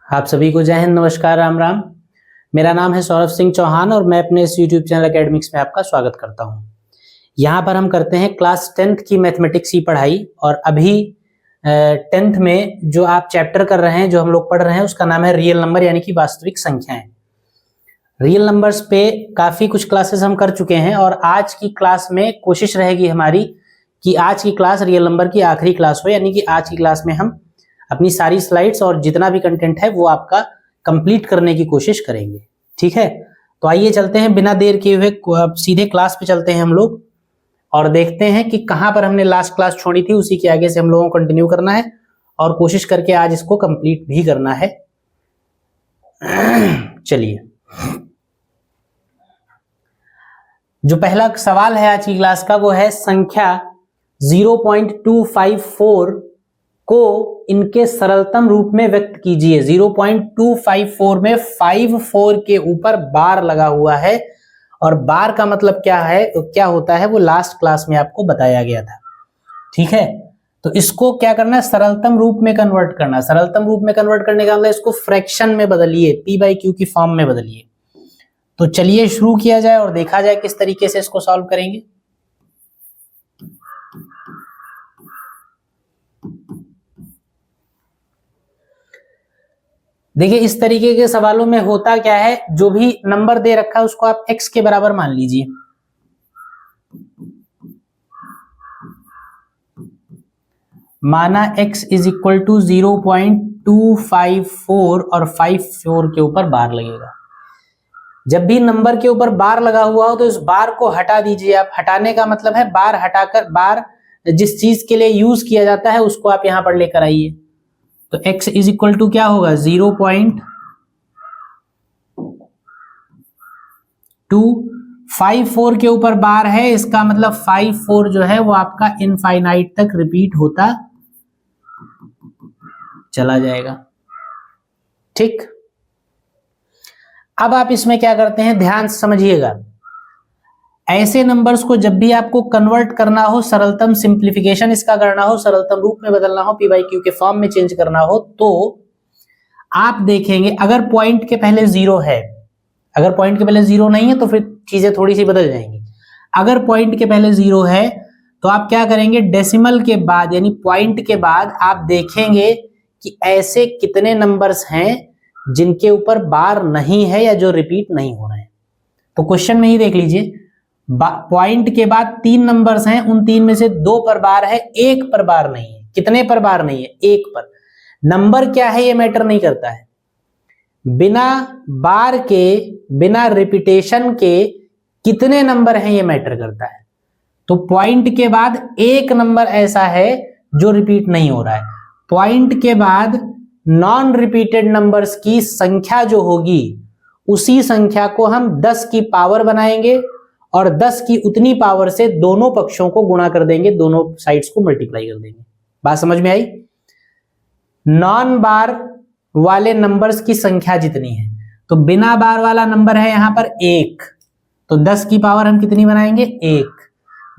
आप सभी को जय हिंद, नमस्कार, राम राम। मेरा नाम है सौरभ सिंह चौहान और मैं अपने इस YouTube चैनल एकेडमिक्स में आपका स्वागत करता हूं। यहाँ पर हम करते हैं क्लास 10th की मैथमेटिक्स की पढ़ाई और अभी 10th में जो आप चैप्टर कर रहे हैं, जो हम लोग पढ़ रहे हैं, उसका नाम है रियल नंबर यानी कि वास्तविक संख्याएं। रियल नंबर्स पे काफ़ी कुछ क्लासेस हम कर चुके हैं और आज की क्लास में कोशिश रहेगी हमारी कि आज की क्लास रियल नंबर की आखिरी क्लास हो, यानी कि आज की क्लास में हम अपनी सारी स्लाइड्स और जितना भी कंटेंट है वो आपका कंप्लीट करने की कोशिश करेंगे। ठीक है, तो आइए चलते हैं बिना देर किए हुए सीधे क्लास पे चलते हैं हम लोग और देखते हैं कि कहाँ पर हमने लास्ट क्लास छोड़ी थी, उसी के आगे से हम लोगों को कंटिन्यू करना है और कोशिश करके आज इसको कंप्लीट भी करना है। चलिए, जो पहला सवाल है आज की क्लास का वो है संख्या 0.254 को इनके सरलतम रूप में व्यक्त कीजिए। 0.254 में 54 के ऊपर बार लगा हुआ है और बार का मतलब क्या है, क्या होता है, वो लास्ट क्लास में आपको बताया गया था। ठीक है, तो इसको क्या करना है, सरलतम रूप में कन्वर्ट करना। सरलतम रूप में कन्वर्ट करने का मतलब इसको फ्रैक्शन में बदलिए, p/q की फॉर्म में बदलिए। तो चलिए शुरू किया जाए और देखा जाए किस तरीके से इसको सॉल्व करेंगे। देखिए, इस तरीके के सवालों में होता क्या है, जो भी नंबर दे रखा है उसको आप x के बराबर मान लीजिए। माना x इज इक्वल टू 0.254 और 54 के ऊपर बार लगेगा। जब भी नंबर के ऊपर बार लगा हुआ हो तो इस बार को हटा दीजिए आप। हटाने का मतलब है बार हटाकर, बार जिस चीज के लिए यूज किया जाता है उसको आप यहां पर लेकर आइए। तो x इज इक्वल टू क्या होगा, 0.254 के ऊपर बार है, इसका मतलब 54 जो है वो आपका इनफाइनाइट तक रिपीट होता चला जाएगा। ठीक, अब आप इसमें क्या करते हैं, ध्यान से समझिएगा। ऐसे नंबर्स को जब भी आपको कन्वर्ट करना हो, सरलतम सिंप्लीफिकेशन इसका करना हो, सरलतम रूप में बदलना हो, p/q के फॉर्म में चेंज करना हो, तो आप देखेंगे अगर पॉइंट के पहले जीरो है, अगर पॉइंट के पहले जीरो नहीं है तो फिर चीजें थोड़ी सी बदल जाएंगी। अगर पॉइंट के पहले जीरो है तो आप क्या करेंगे, डेसिमल के बाद यानी पॉइंट के बाद आप देखेंगे कि ऐसे कितने नंबर्स हैं जिनके ऊपर बार नहीं है या जो रिपीट नहीं हो रहे हैं। तो क्वेश्चन में ही देख लीजिए, पॉइंट के बाद 3 नंबर्स हैं, उन 3 में से 2 पर बार है, 1 पर बार नहीं है। कितने पर बार नहीं है, 1 पर। नंबर क्या है ये मैटर नहीं करता है, बिना बार के, बिना रिपीटेशन के कितने नंबर हैं ये मैटर करता है। तो पॉइंट के बाद 1 नंबर ऐसा है जो रिपीट नहीं हो रहा है। पॉइंट के बाद नॉन रिपीटेड नंबर्स की संख्या जो होगी उसी संख्या को हम 10 की पावर बनाएंगे और 10 की उतनी पावर से दोनों पक्षों को गुणा कर देंगे, दोनों साइड्स को मल्टीप्लाई कर देंगे। बात समझ में आई? नॉन बार वाले नंबर्स की संख्या जितनी है, तो बिना बार वाला नंबर है यहां पर 1, तो 10 की पावर हम कितनी बनाएंगे, 1।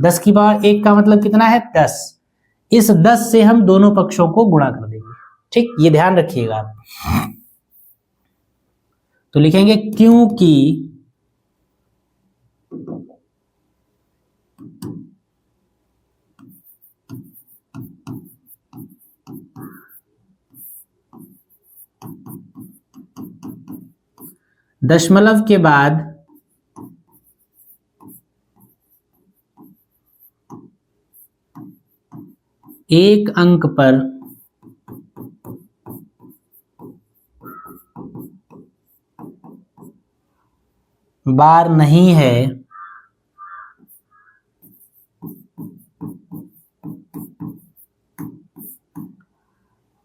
10 की पावर 1 का मतलब कितना है, 10। इस 10 से हम दोनों पक्षों को गुणा कर देंगे। ठीक, ये ध्यान रखिएगा आप। तो लिखेंगे क्योंकि दशमलव के बाद एक अंक पर बार नहीं है,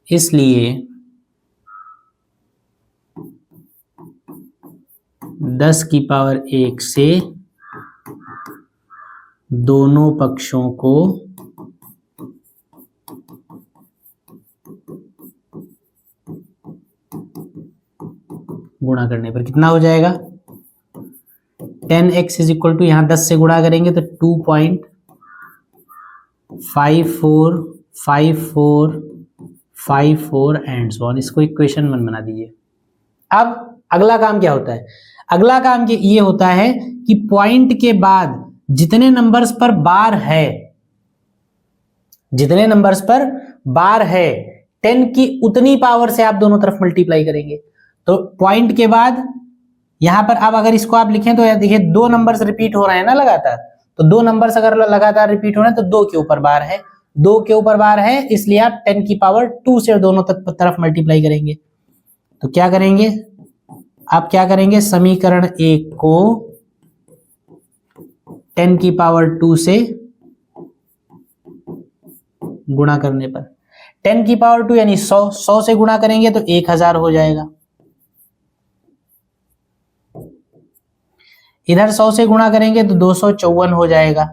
इसलिए 10 की पावर 1 से दोनों पक्षों को गुणा करने पर कितना हो जाएगा, 10x इज इक्वल टू, यहां 10 से गुणा करेंगे तो 2.5454 5 4 एंड सो ऑन। इसको इक्वेशन 1 बना दीजिए। अब अगला काम क्या होता है? अगला काम ये होता है कि पॉइंट के बाद जितने नंबर्स पर बार है, जितने नंबर्स पर बार है 10 की उतनी पावर से आप दोनों तरफ मल्टीप्लाई करेंगे। तो पॉइंट के बाद यहां पर अब अगर इसको आप लिखें तो देखिए 2 नंबर्स रिपीट हो रहे हैं ना लगातार, तो 2 नंबर्स अगर लगातार रिपीट हो रहे हैं तो 2 के ऊपर बार है, 2 के ऊपर बार है, इसलिए आप 10 की पावर 2 से दोनों तरफ मल्टीप्लाई करेंगे। तो क्या करेंगे आप, क्या करेंगे, समीकरण 1 को 10 की पावर 2 से गुणा करने पर 10 की पावर 2 यानी 100 से गुणा करेंगे तो 1000 हो जाएगा। इधर 100 से गुणा करेंगे तो 254 हो जाएगा।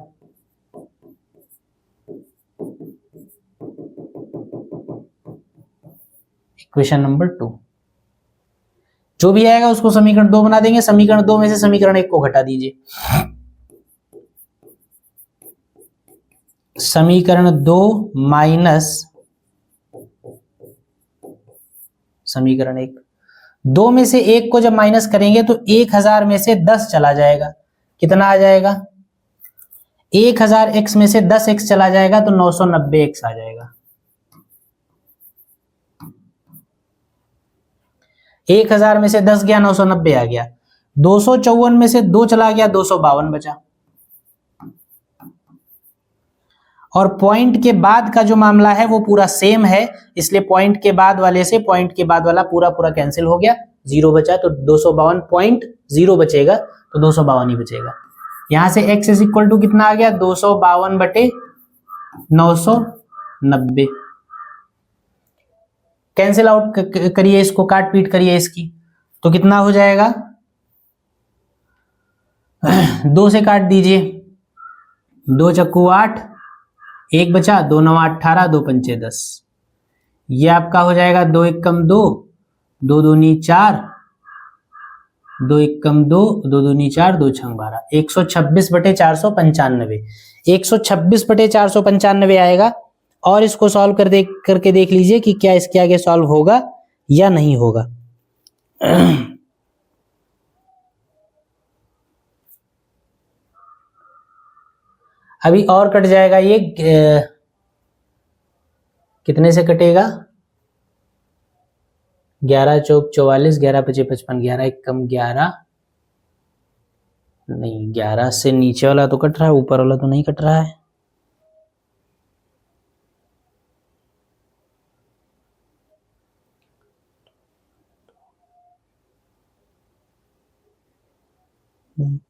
इक्वेशन नंबर 2 जो भी आएगा उसको समीकरण 2 बना देंगे। समीकरण 2 में से समीकरण 1 को घटा दीजिए। समीकरण 2 माइनस समीकरण 1, 2 में से 1 को जब माइनस करेंगे तो 1000 में से 10 चला जाएगा। कितना आ जाएगा? 1000 x में से 10 x चला जाएगा तो 990 x आ जाएगा। 1000 में से 10 गया, 990 आ गया। 254 में से 2 चला गया, 252 बचा। और पॉइंट के बाद का जो मामला है वो पूरा सेम है, इसलिए पॉइंट के बाद वाले से पॉइंट के बाद वाला पूरा पूरा कैंसिल हो गया, 0 बचा। तो 252.0 बचेगा, तो 252 ही बचेगा। यहां से x इज इक्वल टू कितना आ गया? 252/990। कैंसिल आउट करिए इसको, काट पीट करिए इसकी, तो कितना हो जाएगा? 2 से काट दीजिए, 2 चक्कू 8, 1 बचा, 2 9 18, 2 पंचे 10। ये आपका हो जाएगा 2 1 कम 2, 2 दूनी 4, 2 1 कम 2, 2 दूनी 4, 2 छंग 12, 126/495। 126/495 आएगा। और इसको सॉल्व करके देख लीजिए कि क्या इसके आगे सॉल्व होगा या नहीं होगा। अभी और कट जाएगा ये, कितने से कटेगा? 11 चौक 44, 11 पचे 55, 11 1 कम 11, नहीं 11 से नीचे वाला तो कट रहा है, ऊपर वाला तो नहीं कट रहा है।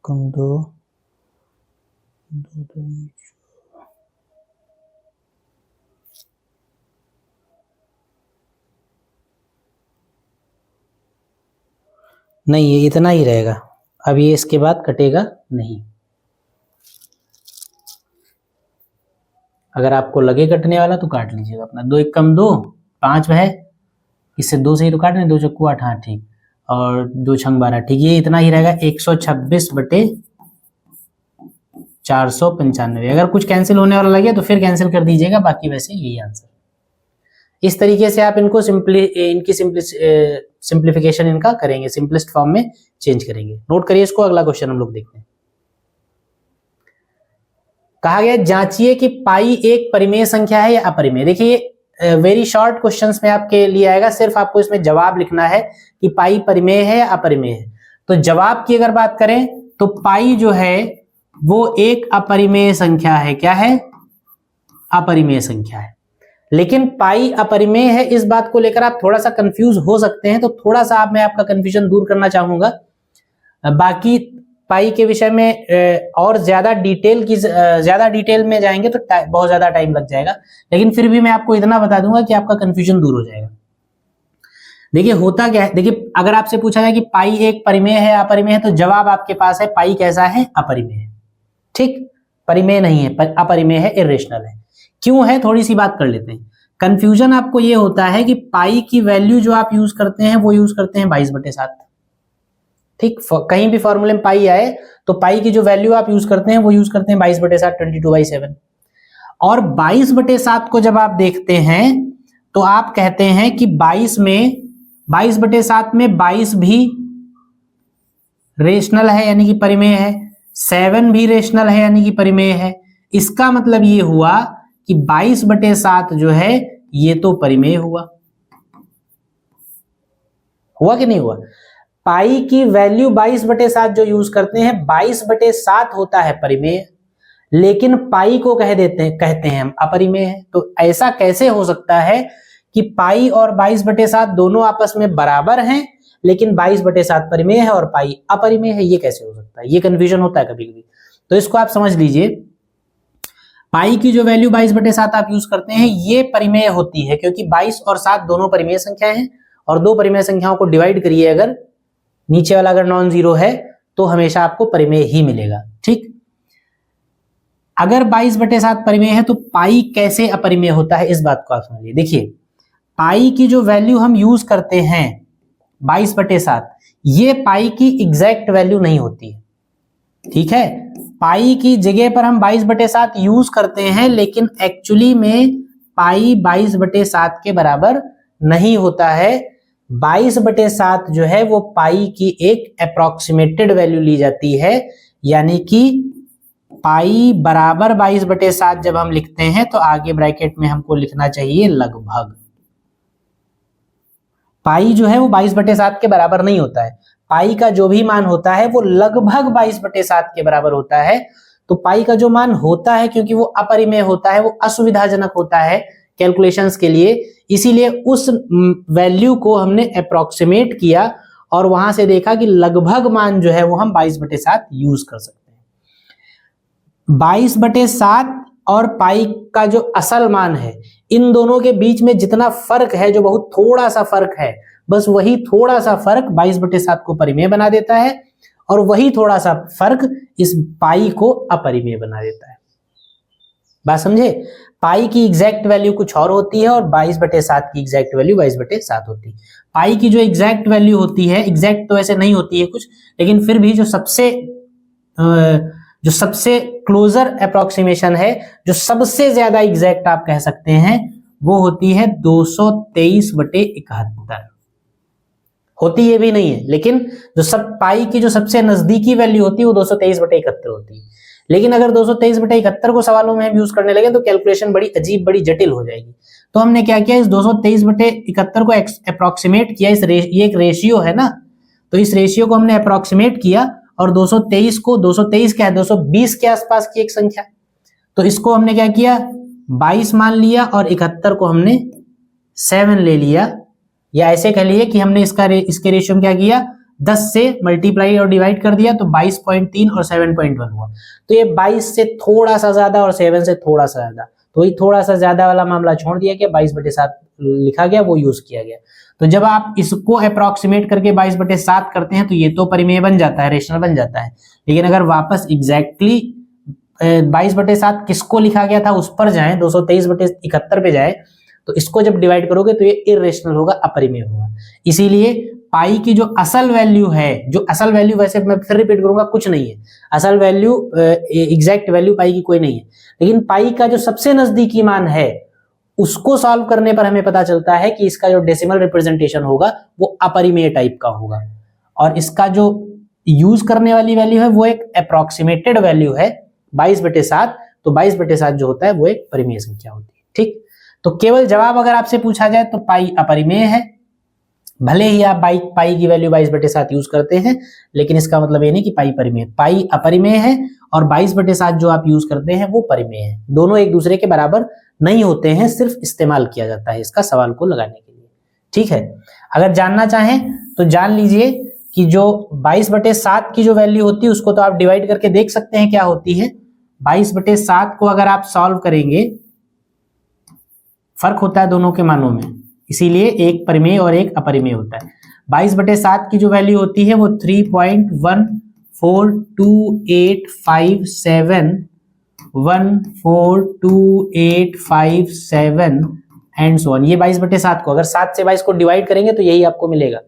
कम 2 नहीं, ये इतना ही रहेगा। अब ये इसके बाद कटेगा नहीं। अगर आपको लगे कटने वाला तो काट लीजिएगा अपना। 2 1 कम 2 5 है, इससे 2 से ही तो काटने, 2 चक्कू 8, हाँ ठीक, और 2 छंग 12, ठीक। ये इतना ही रहेगा, 126/495। अगर कुछ कैंसिल होने वाला लगे तो फिर कैंसिल कर दीजिएगा, बाकी वैसे यही आंसर। इस तरीके से आप इनको सिंप्लीफिकेशन इनका करेंगे, सिंपलेस्ट फॉर्म में चेंज करेंगे। नोट करिए इसको। अगला क्वेश्चन हम लोग देखते हैं। कहा गया जांचिए कि पाई एक परिमेय संख्या है या अपरिमेय। देखिए वेरी शॉर्ट क्वेश्चंस में आपके लिए आएगा, सिर्फ आपको इसमें जवाब लिखना है कि पाई परिमेय है या अपरिमेय है। तो जवाब की अगर बात करें तो पाई जो है वो एक अपरिमेय संख्या है। क्या है? अपरिमेय संख्या है। लेकिन पाई अपरिमेय है, इस बात को लेकर आप थोड़ा सा कंफ्यूज हो सकते हैं, तो थोड़ा सा मैं आपका कंफ्यूजन दूर करना चाहूंगा। बाकी पाई के विषय में और ज्यादा डिटेल में जाएंगे तो बहुत ज्यादा टाइम लग जाएगा, लेकिन फिर भी मैं आपको इतना बता दूंगा कि आपका कंफ्यूजन दूर हो जाएगा। देखिए होता क्या है, देखिए अगर आपसे पूछा जाए कि पाई एक परिमेय है अपरिमेय है, तो जवाब आपके पास है पाई कैसा है? अपरिमेय है। ठीक, परिमेय नहीं है, अपरिमेय है, इरेशनल है। क्यों है, थोड़ी सी बात कर लेते हैं। कंफ्यूजन आपको ये होता है कि पाई की वैल्यू जो आप यूज करते हैं वो यूज करते हैं 22/7। ठीक, कहीं भी फॉर्मूले में पाई आए तो पाई की जो वैल्यू आप यूज करते हैं वो यूज करते हैं 22/7, 22/7। और 22/7 को जब आप देखते हैं तो आप कहते हैं कि 22/7 में 22 भी रेशनल है यानी कि परिमेय है, 7 भी रेशनल है यानी कि परिमेय है। इसका मतलब ये हुआ कि 22/7 जो है ये तो परिमेय हुआ कि नहीं हुआ। पाई की वैल्यू 22/7 जो यूज करते हैं, 22/7 होता है परिमेय, लेकिन पाई को कहते हैं हम अपरिमेय है। तो ऐसा कैसे हो सकता है कि पाई और 22/7 दोनों आपस में बराबर हैं, लेकिन 22/7 परिमेय है और पाई अपरिमेय है? ये कैसे हो सकता है? ये कंफ्यूजन होता है कभी कभी। तो इसको आप समझ लीजिए, पाई की जो वैल्यू 22/7 आप यूज करते हैं ये परिमेय होती है, क्योंकि 22 और 7 दोनों परिमेय संख्याएं हैं, और दो परिमेय संख्याओं को डिवाइड करिए, अगर नीचे वाला अगर नॉन जीरो है तो हमेशा आपको परिमेय ही मिलेगा। ठीक, अगर 22/7 परिमेय है तो पाई कैसे अपरिमेय होता है, इस बात को आप समझिए। देखिए, पाई की जो वैल्यू हम यूज करते हैं 22/7, ये पाई की एग्जैक्ट वैल्यू नहीं होती है। ठीक है, पाई की जगह पर हम 22/7 यूज करते हैं, लेकिन एक्चुअली में पाई 22/7 के बराबर नहीं होता है। 22/7 जो है वो पाई की एक अप्रोक्सीमेटेड वैल्यू ली जाती है, यानी कि पाई बराबर 22/7 जब हम लिखते हैं तो आगे ब्रैकेट में हमको लिखना चाहिए लगभग। पाई जो है वो 22/7 के बराबर नहीं होता है, पाई का जो भी मान होता है वो लगभग 22/7 के बराबर होता है। तो पाई का जो मान होता है, क्योंकि वो अपरिमेय होता है, वो असुविधाजनक होता है कैलकुलेशंस के लिए, इसीलिए उस वैल्यू को हमने अप्रोक्सीमेट किया और वहां से देखा कि लगभग मान जो है वो हम 22/7 यूज कर सकते हैं। 22/7 और पाई का जो असल मान है, इन दोनों के बीच में जितना फर्क है, जो बहुत थोड़ा सा फर्क है, बस वही थोड़ा सा फर्क 22/7 को परिमेय बना देता है, और वही थोड़ा सा फर्क इस पाई को अपरिमेय बना देता है। बात समझे? पाई की एग्जैक्ट वैल्यू कुछ और होती है और 22/7 की एग्जैक्ट वैल्यू 22/7 होती है। पाई की जो एग्जैक्ट वैल्यू होती है, एग्जैक्ट तो ऐसे नहीं होती है कुछ, लेकिन फिर भी जो सबसे क्लोजर अप्रोक्सीमेशन है, जो सबसे ज्यादा एग्जैक्ट आप कह सकते हैं, वो होती है 223/71। होती ये भी नहीं है, लेकिन जो सब पाई की जो सबसे नजदीकी वैल्यू होती है वो 223/71 होती है। लेकिन अगर 223/71 को सवालों में हम यूज करने लगे तो कैलकुलेशन बड़ी अजीब, बड़ी जटिल हो जाएगी। तो हमने क्या किया, इस 223/71 को अप्रोक्सीमेट किया। ये एक रेशियो है ना, तो इस रेशियो को हमने अप्रोक्सीमेट किया, और 223 को 223 क्या है, 220 के आसपास की एक संख्या, तो इसको हमने क्या किया, 22 मान लिया और 71 को हमने 7 ले लिया, या ऐसे कह लिए कि हमने इसके रेशियो में क्या किया, 10 से मल्टीप्लाई और डिवाइड कर दिया, तो 22.3 और 7.1 हुआ। तो ये 22 से थोड़ा सा ज्यादा और 7 से थोड़ा सा ज्यादा, तो ये थोड़ा सा ज्यादा वाला मामला छोड़ दिया गया, 22/7 लिखा गया, वो यूज किया गया। तो जब आप इसको अप्रोक्सीमेट करके 22/7 करते हैं तो ये तो परिमेय बन जाता है, रेशनल बन जाता है। लेकिन अगर वापस एग्जैक्टली 22/7 किसको लिखा गया था उस पर जाए, 223/71 पे जाए, तो इसको जब डिवाइड करोगे तो ये इरेशनल होगा, अपरिमेय होगा। इसीलिए पाई की जो असल वैल्यू है, जो असल वैल्यू, वैसे मैं फिर रिपीट करूंगा, कुछ नहीं है असल वैल्यू, एग्जैक्ट वैल्यू पाई की कोई नहीं है, लेकिन पाई का जो सबसे नजदीकी मान है उसको सॉल्व करने पर हमें पता चलता है कि इसका जो डेसिमल रिप्रेजेंटेशन होगा वो अपरिमेय टाइप का होगा, और इसका जो यूज करने वाली वैल्यू है वो एक अप्रोक्सीमेटेड वैल्यू है 22/7। तो 22/7 जो होता है वो एक परिमेय संख्या होती है। ठीक, तो केवल जवाब अगर आपसे पूछा जाए तो पाई अपरिमेय है, भले ही आप पाई की वैल्यू 22/7 यूज करते हैं, लेकिन इसका मतलब ये नहीं कि पाई परिमेय। पाई अपरिमेय है और 22/7 जो आप यूज करते हैं वो परिमेय है। दोनों एक दूसरे के बराबर नहीं होते हैं, सिर्फ इस्तेमाल किया जाता है इसका सवाल को लगाने के लिए। ठीक है, अगर जानना चाहें तो जान लीजिए कि जो 22/7 की जो वैल्यू होती है उसको तो आप डिवाइड करके देख सकते हैं क्या होती है। 22/7 को अगर आप सॉल्व करेंगे, फर्क होता है दोनों के मानों में, इसीलिए एक परिमेय और एक अपरिमेय होता है। 22/7 की जो वैल्यू होती है वो 3.142857 14285 एंड सो ऑन। ये 22/7 को अगर 7 से 22 को डिवाइड करेंगे तो यही आपको मिलेगा।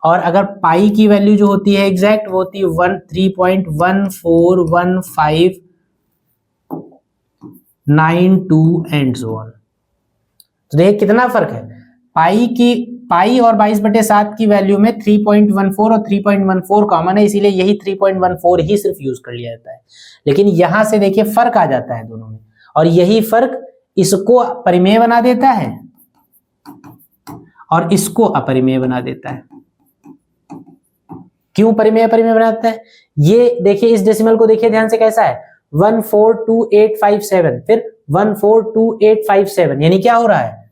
और अगर पाई की वैल्यू जो होती है एग्जैक्ट वो होती है 3.141592 एंड सो ऑन। तो देखिए कितना फर्क है, पाई और 22/7 की वैल्यू में 3.14 और 3.14 कॉमन है, इसीलिए यही 3.14 ही सिर्फ यूज कर लिया जाता है। लेकिन यहां से देखिए फर्क आ जाता है दोनों में, और यही फर्क इसको परिमेय बना देता है और इसको अपरिमेय बना देता है। क्यों परिमेय अपरिमेय बनाता है? ये देखिए इस डेसिमल को देखिए ध्यान से, कैसा है 142857, फिर 142857, यानी क्या हो रहा है,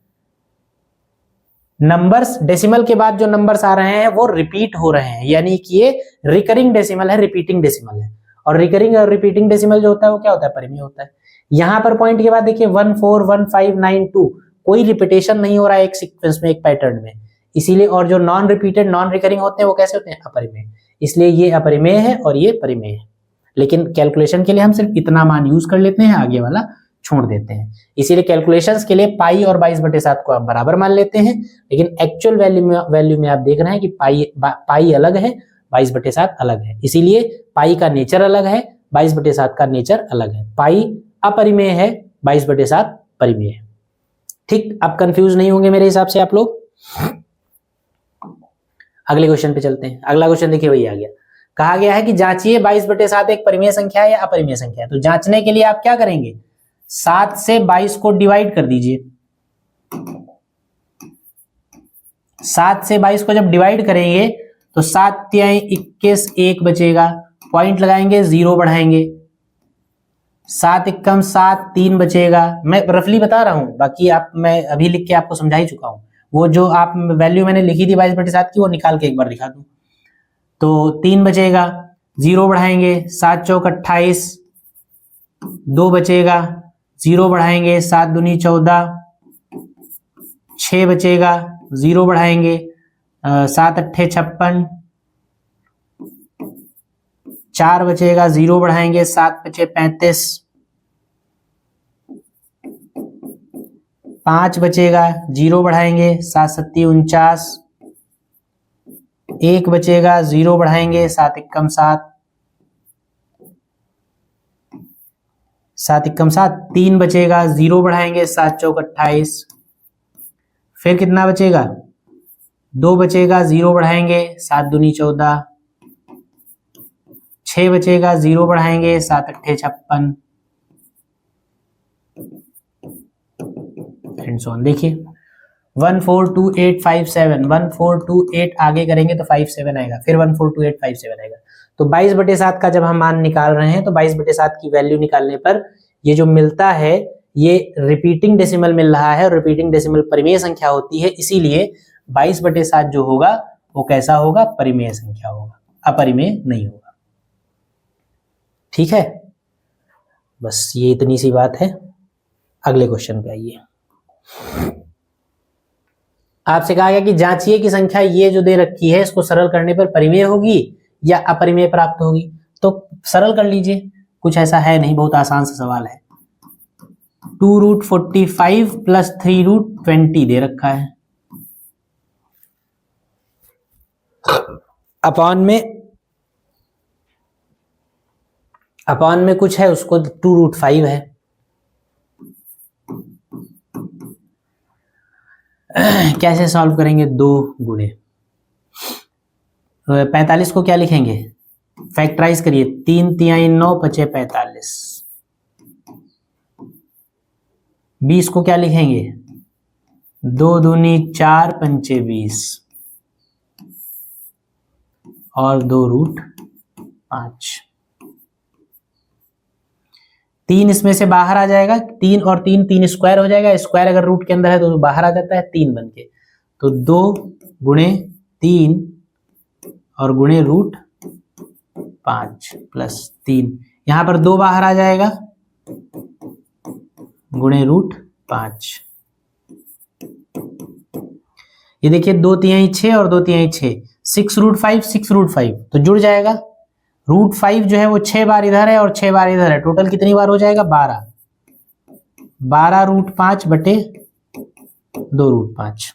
नंबर्स डेसिमल के बाद जो नंबर्स आ रहे हैं वो रिपीट हो रहे हैं, यानी कि ये रिकरिंग डेसिमल है, रिपीटिंग डेसिमल है। और रिकरिंग और रिपीटिंग डेसिमल जो होता है वो क्या होता है, परिमेय होता है। यहां पर पॉइंट के बाद देखिए 141592, कोई रिपीटेशन नहीं हो रहा है एक सीक्वेंस में, एक पैटर्न में, इसीलिए। और जो नॉन रिपीटेड नॉन रिकरिंग होते हैं वो कैसे होते हैं, अपरिमेय, इसलिए ये अपरिमेय है और ये परिमेय है। लेकिन कैलकुलेशन के लिए हम सिर्फ इतना मान यूज कर लेते हैं, आगे वाला छोड़ देते हैं। इसीलिए कैलकुलेशंस के लिए पाई और 22/7 को आप बराबर मान लेते हैं, लेकिन एक्चुअल वैल्यू में आप देख रहे हैं कि पाई अलग है, 22/7 अलग है, इसीलिए पाई का नेचर अलग है, 22/7 का नेचर अलग है। पाई अपरिमेय है, 22/7 परिमेय है। ठीक, अब कंफ्यूज नहीं होंगे मेरे हिसाब से आप लोग। अगले क्वेश्चन पे चलते हैं। अगला क्वेश्चन देखिए वही आ गया, कहा गया है कि जांचिए 22/7 एक परिमेय संख्या है या अपरिमेय संख्या है। तो जांचने के लिए आप क्या करेंगे, 7 से 22 को डिवाइड कर दीजिए। 7 से 22 को जब डिवाइड करेंगे तो 7 तिहाई 21, 1 बचेगा, पॉइंट लगाएंगे, 0 बढ़ाएंगे, 7 एकम 7, 3 बचेगा। मैं रफली बता रहा हूं, बाकी आप, मैं अभी लिख के आपको समझा ही चुका हूं। वो जो आप वैल्यू मैंने लिखी थी 22/7 की, वो निकाल के एक बार दिखा दूं। तो 3 बचेगा, 0 बढ़ाएंगे, 7 चौक 28, 2 बचेगा, 0 बढ़ाएंगे, 7 दूनी 14, 6 बचेगा, 0 बढ़ाएंगे, 7 अट्ठे 56, 4 बचेगा, 0 बढ़ाएंगे, 7 बचे 35, 5 बचेगा, 0 बढ़ाएंगे, 7 सत्ती 49, 1 बचेगा, 0 बढ़ाएंगे, 7 एकम 7, 7 एकम 7, 3 बचेगा, 0 बढ़ाएंगे, 7 चौक 28, फिर कितना बचेगा, 2 बचेगा, 0 बढ़ाएंगे, 7 दूनी 14, 6 बचेगा, 0 बढ़ाएंगे, 7 अट्ठे 56 एंड सो ऑन। देखिए 142857, 1428 आगे करेंगे तो 57 आएगा, फिर 142857 आएगा। तो 22/7 का जब हम मान निकाल रहे हैं तो 22/7 की वैल्यू निकालने पर ये जो मिलता है ये रिपीटिंग डेसिमल मिल रहा है, और रिपीटिंग डेसिमल परिमेय संख्या होती है, इसीलिए 22/7 जो होगा वो कैसा होगा, परिमेय संख्या होगा, अपरिमेय नहीं होगा। ठीक है, बस ये इतनी सी बात है। अगले क्वेश्चन पे आइए। आपसे कहा गया कि जांचिए की संख्या ये जो दे रखी है इसको सरल करने पर परिमेय होगी या अपरिमेय प्राप्त होगी। तो सरल कर लीजिए, कुछ ऐसा है नहीं, बहुत आसान सा सवाल है। 2√45 प्लस 3√20 दे रखा है, अपॉन में कुछ है, उसको 2√5 है। कैसे सॉल्व करेंगे, 2 गुणे 45 को क्या लिखेंगे, फैक्टराइज करिए, 3 तिहाई 9 पचे 45, 20 को क्या लिखेंगे, 2 दूनी 4 पंचे 20 और 2√5। 3 इसमें से बाहर आ जाएगा, 3 और 3 3 स्क्वायर हो जाएगा, स्क्वायर अगर रूट के अंदर है तो बाहर आ जाता है 3 बन के। तो 2 गुणे 3 और गुणे √5 प्लस 3, यहां पर 2 बाहर आ जाएगा, गुणे √5। ये देखिए 2 तिहाई 6 और 2 तिहाई 6, 6√5 6√5 तो जुड़ जाएगा। √5 जो है वो 6 बार इधर है और 6 बार इधर है, टोटल कितनी बार हो जाएगा, 12। 12√5 बटे 2√5।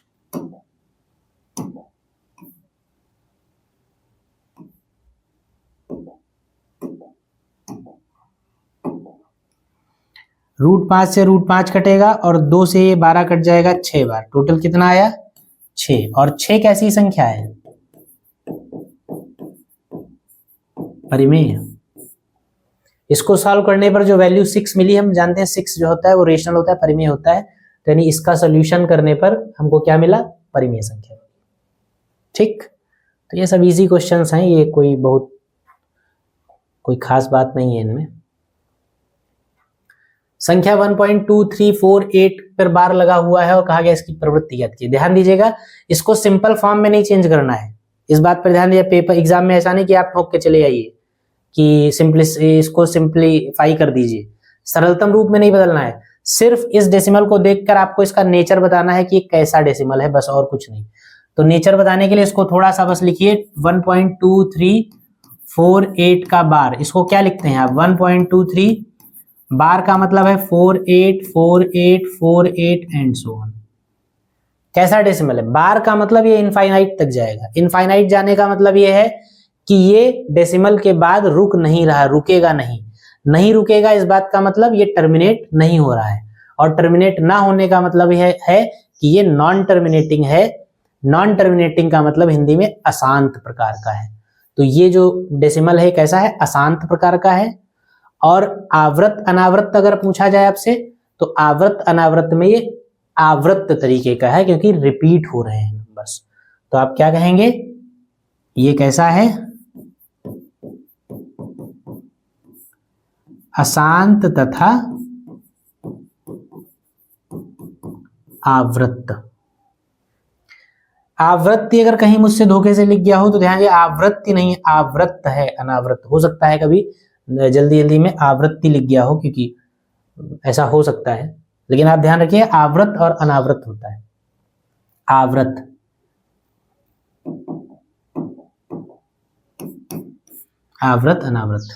√5 से √5 कटेगा और 2 से ये 12 कट जाएगा 6 बार। टोटल कितना आया? 6। और 6 कैसी संख्या है? परिमेय। इसको सॉल्व करने पर जो वैल्यू 6 मिली, हम जानते हैं 6 जो होता है वो रेशनल होता है, परिमेय होता है। तो यानी इसका सोल्यूशन करने पर हमको क्या मिला? परिमेय संख्या। ठीक, तो ये सब इजी क्वेश्चंस हैं, ये कोई खास बात नहीं है इनमें। संख्या 1.2348 पर बार लगा हुआ है और कहा गया इसकी प्रवृत्ति ज्ञात कीजिए। ध्यान दीजिएगा, इसको सिंपल फॉर्म में नहीं चेंज करना है, इस बात पर ध्यान दीजिए। पेपर एग्जाम में ऐसा नहीं कि आप ठोक के चले आइए कि इसको सिंपलीफाई कर दीजिए, सरलतम रूप में नहीं बदलना है। सिर्फ इस डेसिमल को देखकर आपको इसका नेचर बताना है कि ये कैसा डेसिमल है, बस और कुछ नहीं। तो नेचर बताने के लिए इसको थोड़ा सा बस लिखिए 1.2348 का बार, इसको क्या लिखते हैं आप? 1.23 बार का मतलब है 484848 एंड सो ऑन। कैसा डेसिमल है? बार का मतलब ये इनफाइनाइट तक जाएगा। इनफाइनाइट जाने का मतलब ये है कि ये डेसिमल के बाद रुक नहीं रहा, रुकेगा नहीं रुकेगा। इस बात का मतलब ये टर्मिनेट नहीं हो रहा है, और टर्मिनेट ना होने का मतलब है कि ये नॉन टर्मिनेटिंग है। नॉन टर्मिनेटिंग का मतलब हिंदी में अशांत प्रकार का है। तो ये जो डेसिमल है कैसा है? अशांत प्रकार का है। और आवृत अनावृत अगर पूछा जाए आपसे, तो आवृत अनावृत में ये आवृत तरीके का है, क्योंकि रिपीट हो रहे हैं नंबर्स। तो आप क्या कहेंगे? ये कैसा है? अशांत तथा आवृत्त। आवृत्ति अगर कहीं मुझसे धोखे से लिख गया हो तो ध्यान दीजिए, आवृत्ति नहीं, आवृत्त है, अनावृत। हो सकता है कभी जल्दी जल्दी में आवृत्ति लिख गया हो, क्योंकि ऐसा हो सकता है, लेकिन आप ध्यान रखिए आवृत और अनावृत होता है। आवृत, आवृत अनावृत।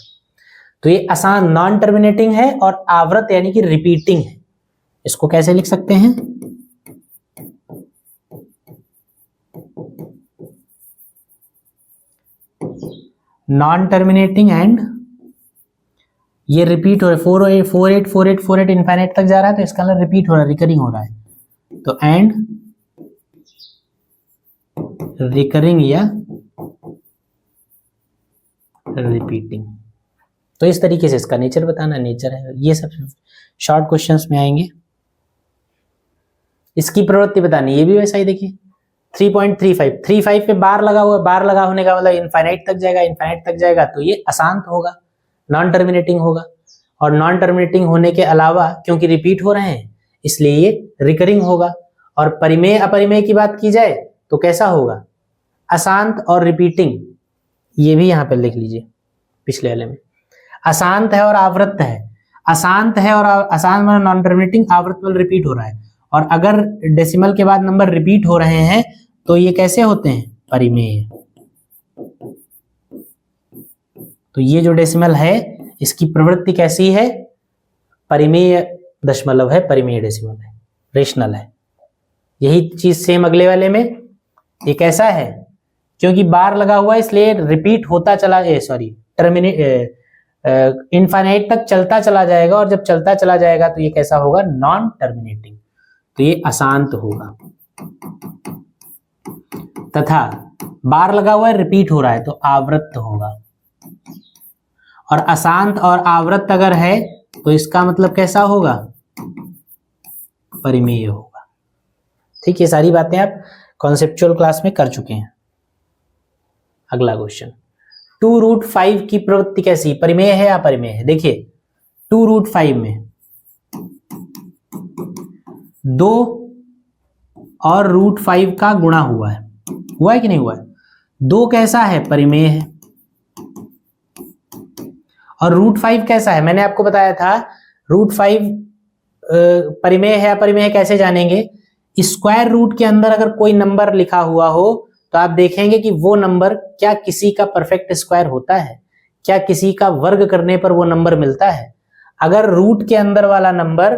तो ये आसान नॉन टर्मिनेटिंग है, और आवृत यानी कि रिपीटिंग है। इसको कैसे लिख सकते हैं? नॉन टर्मिनेटिंग एंड ये रिपीट हो रहा है। 484848 इनफाइनाइट तक जा रहा है, तो इसका मतलब रिपीट हो रहा है, रिकरिंग हो रहा है। तो एंड रिकरिंग या रिपीटिंग। तो इस तरीके से इसका नेचर बताना, नेचर है। ये सब शॉर्ट क्वेश्चंस में आएंगे। इसकी प्रवृत्ति बतानी, ये भी वैसा ही देखिए। 3.35 पे बार लगा हुआ है, बार लगा होने का मतलब इनफाइनाइट तक जाएगा, इनफाइनाइट तक जाएगा तो ये अशांत होगा, नॉन टर्मिनेटिंग होगा। और नॉन टर्मिनेटिंग होने के अलावा क्योंकि रिपीट हो रहे हैं इसलिए ये रिकरिंग होगा। और परिमेय अपरिमेय की बात की जाए तो कैसा होगा? अशांत और रिपीटिंग। ये भी यहां पर लिख लीजिए पिछले वाले में। अशांत है और आवृत्त है। अशांत है और अशांत मतलब नॉन टर्मिनेटिंग, आवृत्त मतलब रिपीट हो रहा है। और अगर डेसिमल के बाद नंबर रिपीट हो रहे हैं तो ये कैसे होते हैं? परिमेय। तो ये जो डेसिमल है इसकी प्रवृत्ति कैसी है? परिमेय दशमलव है, परिमेय डेसिमल है, रेशनल है। यही चीज सेम अगले वाले में। ये कैसा है? क्योंकि बार लगा हुआ है इसलिए रिपीट होता चला इनफाइनाइट तक चलता चला जाएगा, और जब चलता चला जाएगा तो ये कैसा होगा? Non terminating. तो ये अशांत होगा। तथा बार लगा हुआ है, रिपीट हो रहा है, तो आवृत्त होगा। और अशांत और आवृत्त अगर है तो इसका मतलब कैसा होगा? परिमेय होगा। ठीक, ये सारी बातें आप कॉन्सेप्चुअल क्लास में कर चुके हैं। अगला क्वेश्चन, 2√5 की प्रवृत्ति कैसी? परिमेय है या अपरिमेय है? देखिए 2√5 में 2 और √5 का गुणा हुआ है कि नहीं हुआ है? 2 कैसा है? परिमेय है। और √5 कैसा है? मैंने आपको बताया था √5 परिमेय है अपरिमेय कैसे जानेंगे? स्क्वायर रूट के अंदर अगर कोई नंबर लिखा हुआ हो तो आप देखेंगे कि वो नंबर क्या किसी का परफेक्ट स्क्वायर होता है, क्या किसी का वर्ग करने पर वो नंबर मिलता है। अगर रूट के अंदर वाला नंबर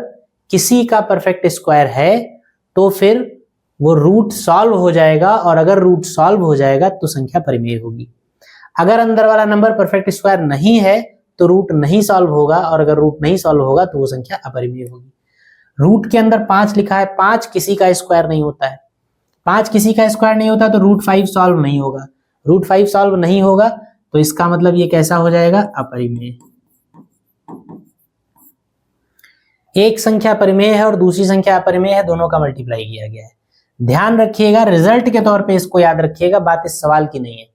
किसी का परफेक्ट स्क्वायर है तो फिर वो रूट सॉल्व हो जाएगा, और अगर रूट सॉल्व हो जाएगा तो संख्या परिमेय होगी। अगर अंदर वाला नंबर परफेक्ट स्क्वायर नहीं है तो रूट नहीं सॉल्व होगा, और अगर रूट नहीं सॉल्व होगा तो वो संख्या अपरिमेय होगी। रूट के अंदर 5 लिखा है, 5 किसी का स्क्वायर नहीं होता है, 5 किसी का स्क्वायर नहीं होता तो रूट 5 सॉल्व नहीं होगा, रूट 5 सॉल्व नहीं होगा तो इसका मतलब ये कैसा हो जाएगा, अपरिमेय। एक संख्या परिमेय है और दूसरी संख्या अपरिमेय है, दोनों का मल्टीप्लाई किया गया है। ध्यान रखिएगा, रिजल्ट के तौर पे इसको याद रखिएगा, बात इस सवाल की नहीं है।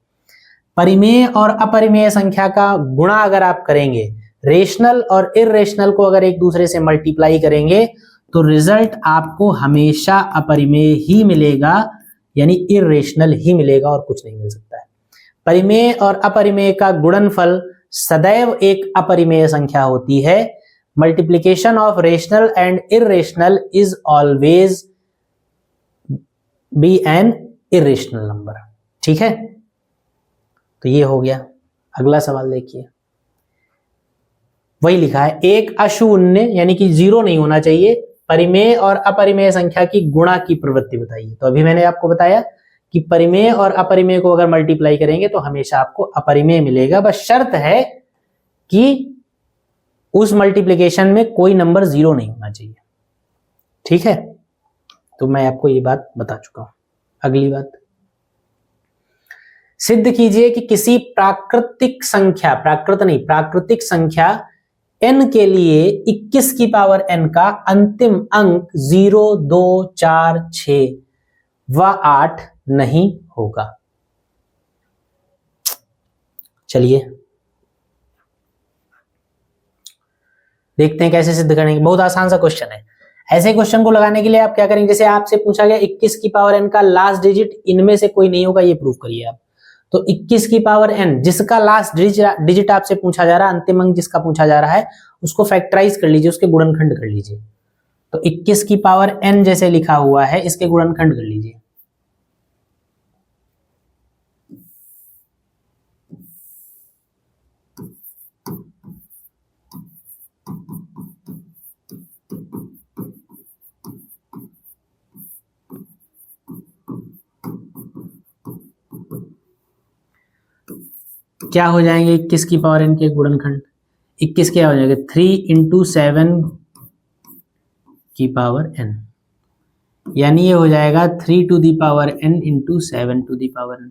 परिमेय और अपरिमेय संख्या का गुणा अगर आप करेंगे, रेशनल और इर्रेशनल को अगर एक दूसरे से मल्टीप्लाई करेंगे तो रिजल्ट आपको हमेशा अपरिमेय ही मिलेगा, यानी इर्रेशनल ही मिलेगा और कुछ नहीं मिल सकता है। परिमेय और अपरिमेय का गुणनफल सदैव एक अपरिमेय संख्या होती है। Multiplication of rational and irrational is always be N irrational number. ठीक है, तो ये हो गया। अगला सवाल देखिए, वही लिखा है, एक अशून्य यानी कि 0 नहीं होना चाहिए परिमेय और अपरिमेय संख्या की गुणा की प्रवृत्ति बताइए। तो अभी मैंने आपको बताया कि परिमेय और अपरिमेय को अगर मल्टीप्लाई करेंगे तो हमेशा आपको अपरिमेय मिलेगा, बस शर्त है कि उस मल्टीप्लिकेशन में कोई नंबर 0 नहीं होना चाहिए। ठीक है, तो मैं आपको ये बात बता चुका हूं। अगली बात, सिद्ध कीजिए कि किसी प्राकृतिक संख्या, प्राकृतिक संख्या n के लिए 21 की पावर n का अंतिम अंक 0, 2, 4, 6 व 8 नहीं होगा। चलिए देखते हैं कैसे सिद्ध करेंगे। बहुत आसान सा क्वेश्चन है। ऐसे क्वेश्चन को लगाने के लिए आप क्या करेंगे, जैसे आपसे पूछा गया 21 की पावर n का लास्ट डिजिट इनमें से कोई नहीं होगा, ये प्रूव करिए आप। तो 21 की पावर n जिसका लास्ट डिजिट आपसे पूछा जा रहा है, अंतिम अंक जिसका पूछा जा रहा है, उसको फैक्टराइज कर लीजिए, उसके गुणनखंड कर लीजिए। तो 21 की पावर n जैसे लिखा हुआ है, इसके गुणनखंड कर लीजिए। क्या हो जाएंगे 21 की पावर n के गुणनखंड? 21 क्या हो जाएगा, 3 × 7 की पावर n, यानी ये हो जाएगा 3 to the power n × 7 to the power n।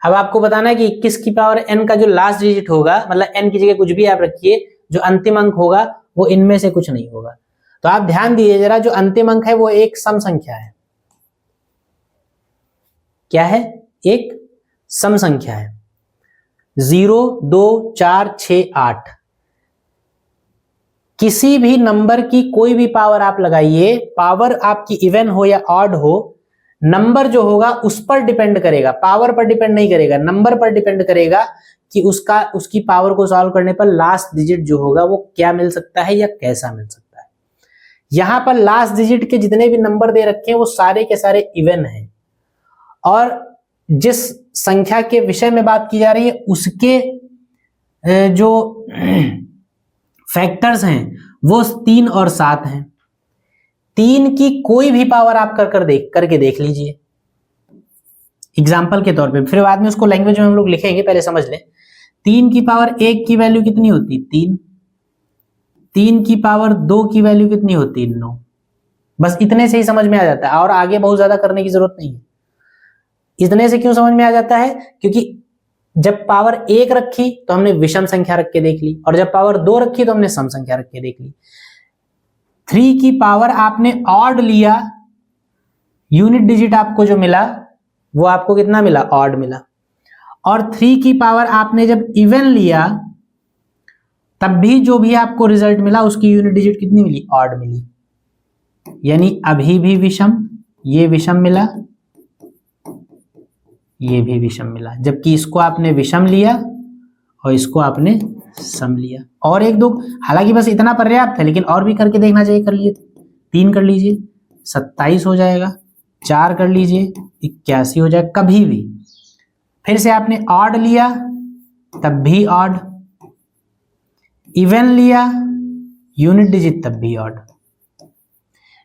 अब आपको बताना है कि 21 की पावर n का जो लास्ट डिजिट होगा, मतलब n की जगह कुछ भी आप रखिए, जो अंतिम अंक होगा वो इनमें से कुछ नहीं होगा। तो आप ध्यान दीजिए जरा, जो अंतिम अंक है वो एक सम संख्या है। क्या है? एक सम संख्या है। 0, 2, 4, 6, 8 किसी भी नंबर की कोई भी पावर आप लगाइए, पावर आपकी इवन हो या ऑड हो, नंबर जो होगा उस पर डिपेंड करेगा, पावर पर डिपेंड नहीं करेगा, नंबर पर डिपेंड करेगा कि उसकी पावर को सॉल्व करने पर लास्ट डिजिट जो होगा वो क्या मिल सकता है या कैसा मिल सकता है। यहां पर लास्ट डिजिट के जितने भी नंबर दे रखे हैं वो सारे के सारे इवन हैं, और जिस संख्या के विषय में बात की जा रही है उसके जो फैक्टर्स हैं वो 3 और 7 हैं। 3 की कोई भी पावर आप करके देख लीजिए एग्जाम्पल के तौर पे, फिर बाद में उसको लैंग्वेज में हम लोग लिखेंगे, पहले समझ लें। 3 की पावर 1 की वैल्यू कितनी होती? 3। 3 की पावर 2 की वैल्यू कितनी होती? 9। बस इतने से ही समझ में आ जाता है, और आगे बहुत ज्यादा करने की जरूरत नहीं है। इतने से क्यों समझ में आ जाता है? क्योंकि जब पावर 1 रखी तो हमने विषम संख्या रख के देख ली, और जब पावर 2 रखी तो हमने सम संख्या रख के देख ली। 3 की पावर आपने ऑड लिया, यूनिट डिजिट आपको जो मिला वो आपको कितना मिला? ऑड मिला। और 3 की पावर आपने जब इवन लिया तब भी जो भी आपको रिजल्ट मिला उसकी यूनिट डिजिट कितनी मिली? ऑड मिली। यानी अभी भी विषम, ये विषम मिला, ये भी विषम मिला, जबकि इसको आपने विषम लिया और इसको आपने सम लिया। और एक दो, हालांकि बस इतना पर्याप्त है, लेकिन और भी करके देखना चाहिए। कर लिए 3 कर लीजिए 27 हो जाएगा, 4 कर लीजिए 81 हो जाएगा। कभी भी फिर से आपने ऑड लिया तब भी ऑड, इवन लिया यूनिट डिजिट तब भी ऑड।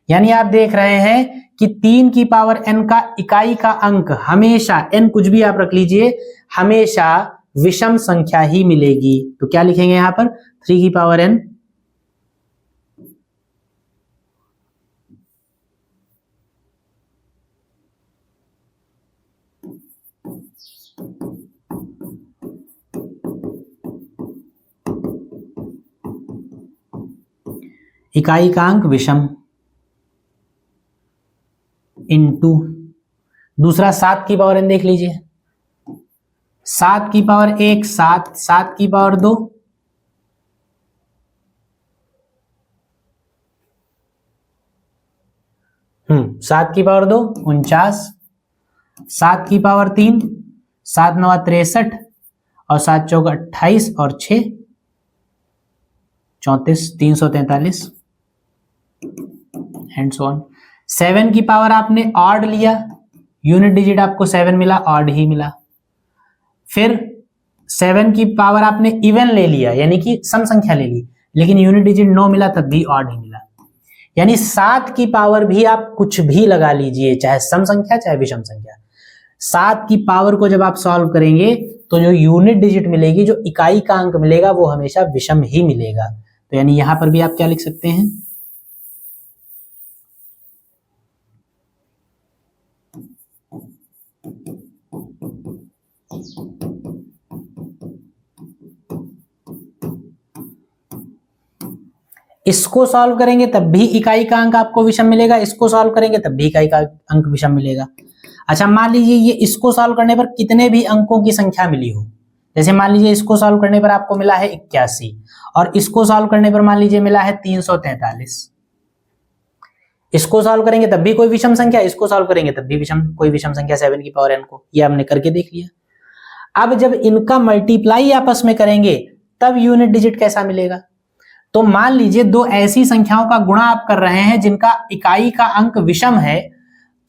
यानी आप देख रहे हैं कि 3 की पावर n का इकाई का अंक हमेशा, n कुछ भी आप रख लीजिए, हमेशा विषम संख्या ही मिलेगी। तो क्या लिखेंगे यहां पर 3 की पावर n इकाई का अंक विषम इंटू दूसरा 7 की पावर n देख लीजिए, 7 की पावर 1 7, 7 की पावर 2 7 की पावर 2 49, 7 की पावर 3 7 9 63 और 7 चौक 28 और 6 34 343 एंड सो ऑन। 7 की पावर आपने ऑड लिया, यूनिट डिजिट आपको 7 मिला, ऑड ही मिला। फिर 7 की पावर आपने इवन ले लिया यानी कि सम संख्या ले ली, लेकिन यूनिट डिजिट 9 मिला तब भी ऑड ही मिला। यानी 7 की पावर भी आप कुछ भी लगा लीजिए, चाहे सम संख्या चाहे विषम संख्या। 7 की पावर को जब आप सॉल्व करेंगे तो जो यूनिट डिजिट मिलेगी, जो इकाई का अंक मिलेगा, वो हमेशा विषम ही मिलेगा। तो यानी यहां पर भी आप क्या लिख सकते हैं, इसको सॉल्व करेंगे तब भी इकाई का अंक आपको विषम मिलेगा, इसको सॉल्व करेंगे तब भी इकाई का अंक विषम मिलेगा। अच्छा, मान लीजिए ये इसको सॉल्व करने पर कितने भी अंकों की संख्या मिली हो, जैसे मान लीजिए इसको सॉल्व करने पर आपको मिला है 81 और इसको सॉल्व करने पर मान लीजिए मिला है 343। इसको सॉल्व करेंगे तब भी कोई विषम संख्या, इसको सॉल्व करेंगे तब भी कोई विषम संख्या 7 की पावर n को, ये हमने करके देख लिया। अब जब इनका मल्टीप्लाई आपस में करेंगे तब यूनिट डिजिट कैसा मिलेगा। तो मान लीजिए दो ऐसी संख्याओं का गुणा आप कर रहे हैं जिनका इकाई का अंक विषम है,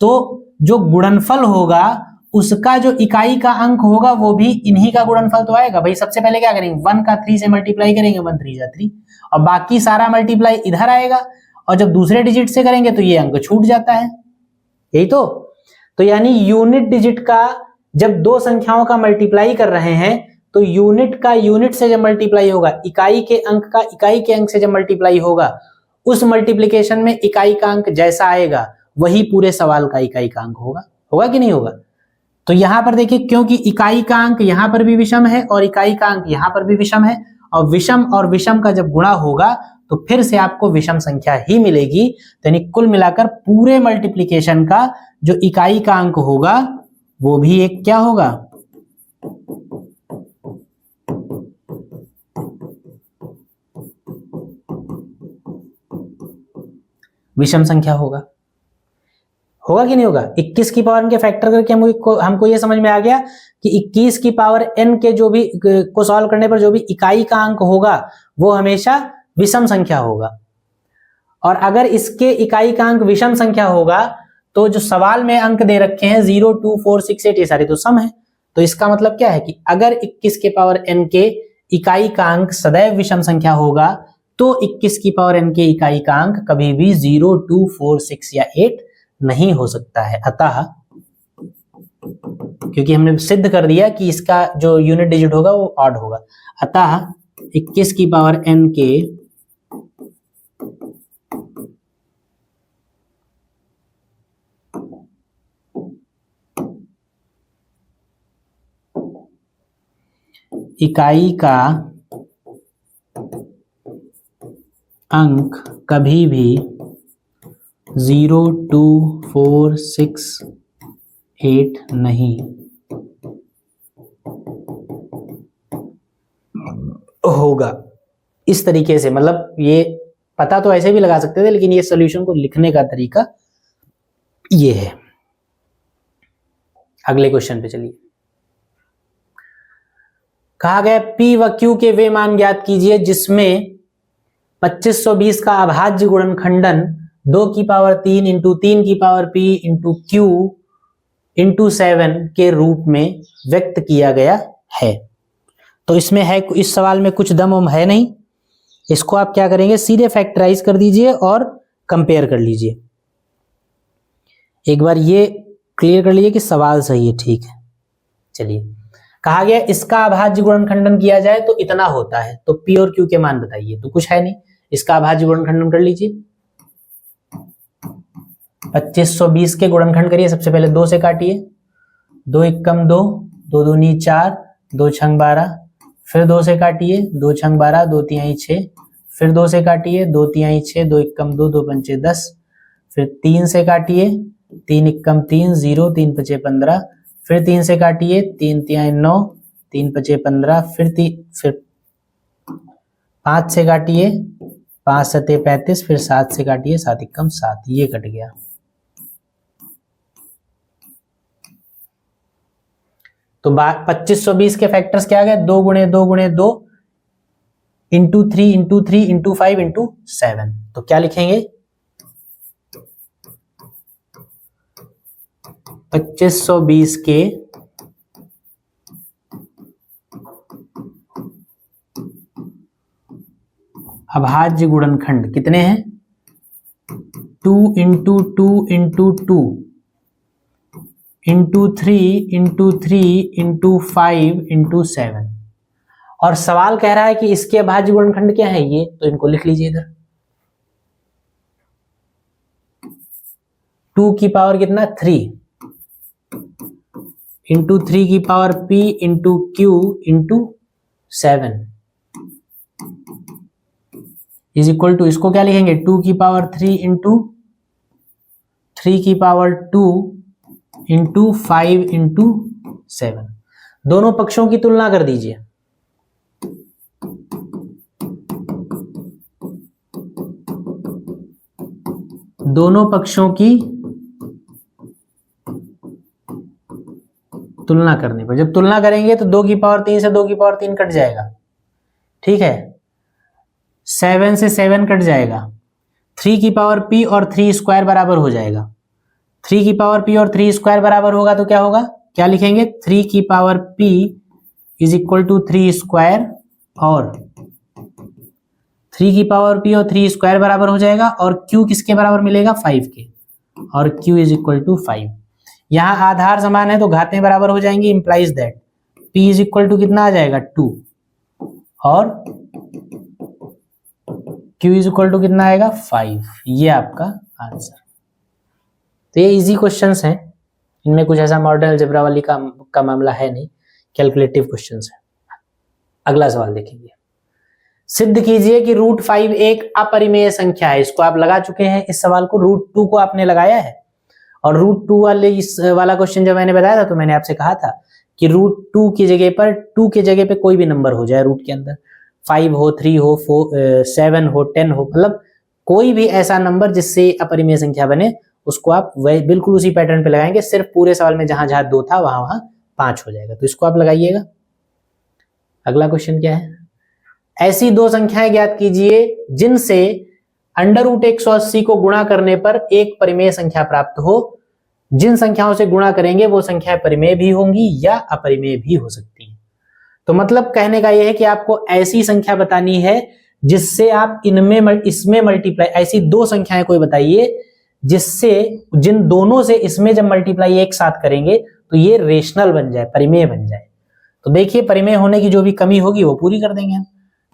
तो जो गुणनफल होगा उसका जो इकाई का अंक होगा वो भी इन्हीं का गुणनफल तो आएगा। भाई सबसे पहले क्या करेंगे, 1 का 3 से मल्टीप्लाई करेंगे, 1 3 जा 3 और बाकी सारा मल्टीप्लाई इधर आएगा, और जब दूसरे डिजिट से करेंगे तो ये अंक छूट जाता है, यही तो यानी यूनिट डिजिट का जब दो संख्याओं का मल्टीप्लाई कर रहे हैं तो यूनिट का यूनिट से जब मल्टीप्लाई होगा, इकाई के अंक का इकाई के अंक से जब मल्टीप्लाई होगा, उस मल्टीप्लिकेशन में इकाई का अंक जैसा आएगा वही पूरे सवाल का इकाई का अंक होगा कि नहीं होगा। तो यहां पर देखिए, क्योंकि इकाई का अंक यहां पर भी विषम है और इकाई का अंक यहां पर भी विषम है, और विषम का जब गुणा होगा तो फिर से आपको विषम संख्या ही मिलेगी। तो यानी कुल मिलाकर पूरे मल्टीप्लिकेशन का जो इकाई का अंक होगा वो भी एक क्या होगा, विषम संख्या होगा कि नहीं होगा। 21 की पावर n के फैक्टर करके हमको ये समझ में आ गया कि 21 की पावर n के जो भी को सॉल्व करने पर जो भी इकाई का अंक होगा वो हमेशा विषम संख्या होगा, और अगर इसके इकाई का अंक विषम संख्या होगा तो जो सवाल में अंक दे रखे हैं 0 2 4 6 8 ये सारे तो सम है। तो इसका मतलब क्या है कि अगर 21 के पावर n के इकाई का अंक सदैव विषम संख्या होगा तो 21 की पावर n के इकाई का अंक कभी भी 0 2 4 6 या 8 नहीं हो सकता है। अतः क्योंकि हमने सिद्ध कर दिया कि इसका जो यूनिट डिजिट होगा वो ऑड होगा, अतः 21 की पावर n के इकाई का अंक कभी भी 0 2 4 6 8 नहीं होगा। इस तरीके से, मतलब ये पता तो ऐसे भी लगा सकते थे, लेकिन ये सॉल्यूशन को लिखने का तरीका ये है। अगले क्वेश्चन पे चलिए। कहा गया P व Q के वे मान ज्ञात कीजिए जिसमें 2520 का अभाज्य गुणनखंडन 2 की पावर 3 इंटू 3 की power P into Q into 7 के रूप में व्यक्त किया गया है। तो इसमें है, इस सवाल में कुछ दम उम है नहीं, इसको आप क्या करेंगे, सीधे फैक्टराइज कर दीजिए और कंपेयर कर लीजिए। एक बार ये क्लियर कर लीजिए कि सवाल सही है, ठीक है। चलिए, कहा गया इसका अभाज्य गुणनखंडन किया जाए तो इतना होता है, तो P और Q के मान बताइए, तो कुछ है नहीं, इसका अभाज्य गुणनखंडन कर लीजिए। 2520 के गुणनखंड करिए, सबसे पहले 2 से काटिए, 2 एकम 2, 2 दूनी 4, 2 छंग 12, फिर 2 से काटिए, 2 छंग 12, 2 तिहाई 6, फिर 2 से काटिए, 2 तिहाई 6, 2 एकम 2, 2 पंचे 10, फिर 3 से काटिए, 3 एकम 3, 0, 3 पचे 15, फिर 3 से काटिए, 3 तिहाई 9, 3 पचे 15, फिर 5 से काटिए, 5 सते 35, फिर 7 से काटिए, 7 एकम 7, ये कट गया। तो 2520 के फैक्टर्स क्या आ गए, 2 गुणे 2 गुणे 2 इंटू 3 इंटू 3 इंटू 5 इंटू 7, तो क्या लिखेंगे 2520 के अभाज्य गुणनखंड कितने हैं, 2 into 2 into 2 into 3 into 3 into 5 into 7, और सवाल कह रहा है कि इसके अभाज्य गुणनखंड क्या है ये, तो इनको लिख लीजिए इधर। 2 की पावर कितना 3 इंटू 3 की power P into Q into 7 is equal to, इसको क्या लिखेंगे 2 की पावर 3 इंटू 3 की पावर 2 इंटू 5 इंटू 7। दोनों पक्षों की तुलना कर दीजिए, दोनों पक्षों की तुलना करने पर, जब तुलना करेंगे तो 2 की पावर 3 से 2 की पावर 3 कट जाएगा, ठीक है, 7 से 7 कट जाएगा, 3 की पावर P और 3 स्क्वायर बराबर हो जाएगा, 3 की पावर P और 3 स्क्वायर बराबर होगा तो क्या होगा, क्या लिखेंगे 3 की power P is equal to 3 square, और 3 की पावर P और 3 स्क्वायर बराबर हो जाएगा, और Q किसके बराबर मिलेगा 5 के, और Q इज इक्वल टू 5। यहां आधार समान है तो घातें बराबर हो जाएंगी, implies that P is equal to कितना आ जाएगा 2, और Q इज इक्वल टू कितना आएगा 5। ये आपका आंसर। तो ये इजी क्वेश्चंस हैं, इनमें कुछ ऐसा मॉडर्न अलजेब्रा वाली का मामला है नहीं, कैलकुलेटिव क्वेश्चंस है। अगला सवाल देखेंगे, सिद्ध कीजिए कि √5 एक अपरिमेय संख्या है। इसको आप लगा चुके हैं, इस सवाल को √2 को आपने लगाया है, और √2 वाले इस वाला क्वेश्चन जब मैंने बताया था तो मैंने आपसे कहा था कि √2 की जगह पर 2 की जगह पे कोई भी नंबर हो जाए रूट के अंदर, 5 हो, 3 हो, 7 हो, 10 हो, मतलब कोई भी ऐसा नंबर जिससे अपरिमेय संख्या बने, उसको आप बिल्कुल उसी पैटर्न पे लगाएंगे, सिर्फ पूरे सवाल में जहां जहां 2 था वहां वहां 5 हो जाएगा, तो इसको आप लगाइएगा। अगला क्वेश्चन क्या है, ऐसी 2 संख्याएं ज्ञात कीजिए जिनसे √180 को गुणा करने पर एक परिमेय संख्या प्राप्त हो। जिन संख्याओं से गुणा करेंगे वो संख्याएं परिमेय भी होंगी या अपरिमेय भी हो सकती हैं। तो मतलब कहने का यह है कि आपको ऐसी संख्या बतानी है जिससे आप इसमें मल्टीप्लाई, ऐसी 2 संख्याएं कोई बताइए जिससे, जिन दोनों से इसमें जब मल्टीप्लाई एक साथ करेंगे तो ये रेशनल बन जाए, परिमेय बन जाए। तो देखिए परिमेय होने की जो भी कमी होगी वो पूरी कर देंगे हम।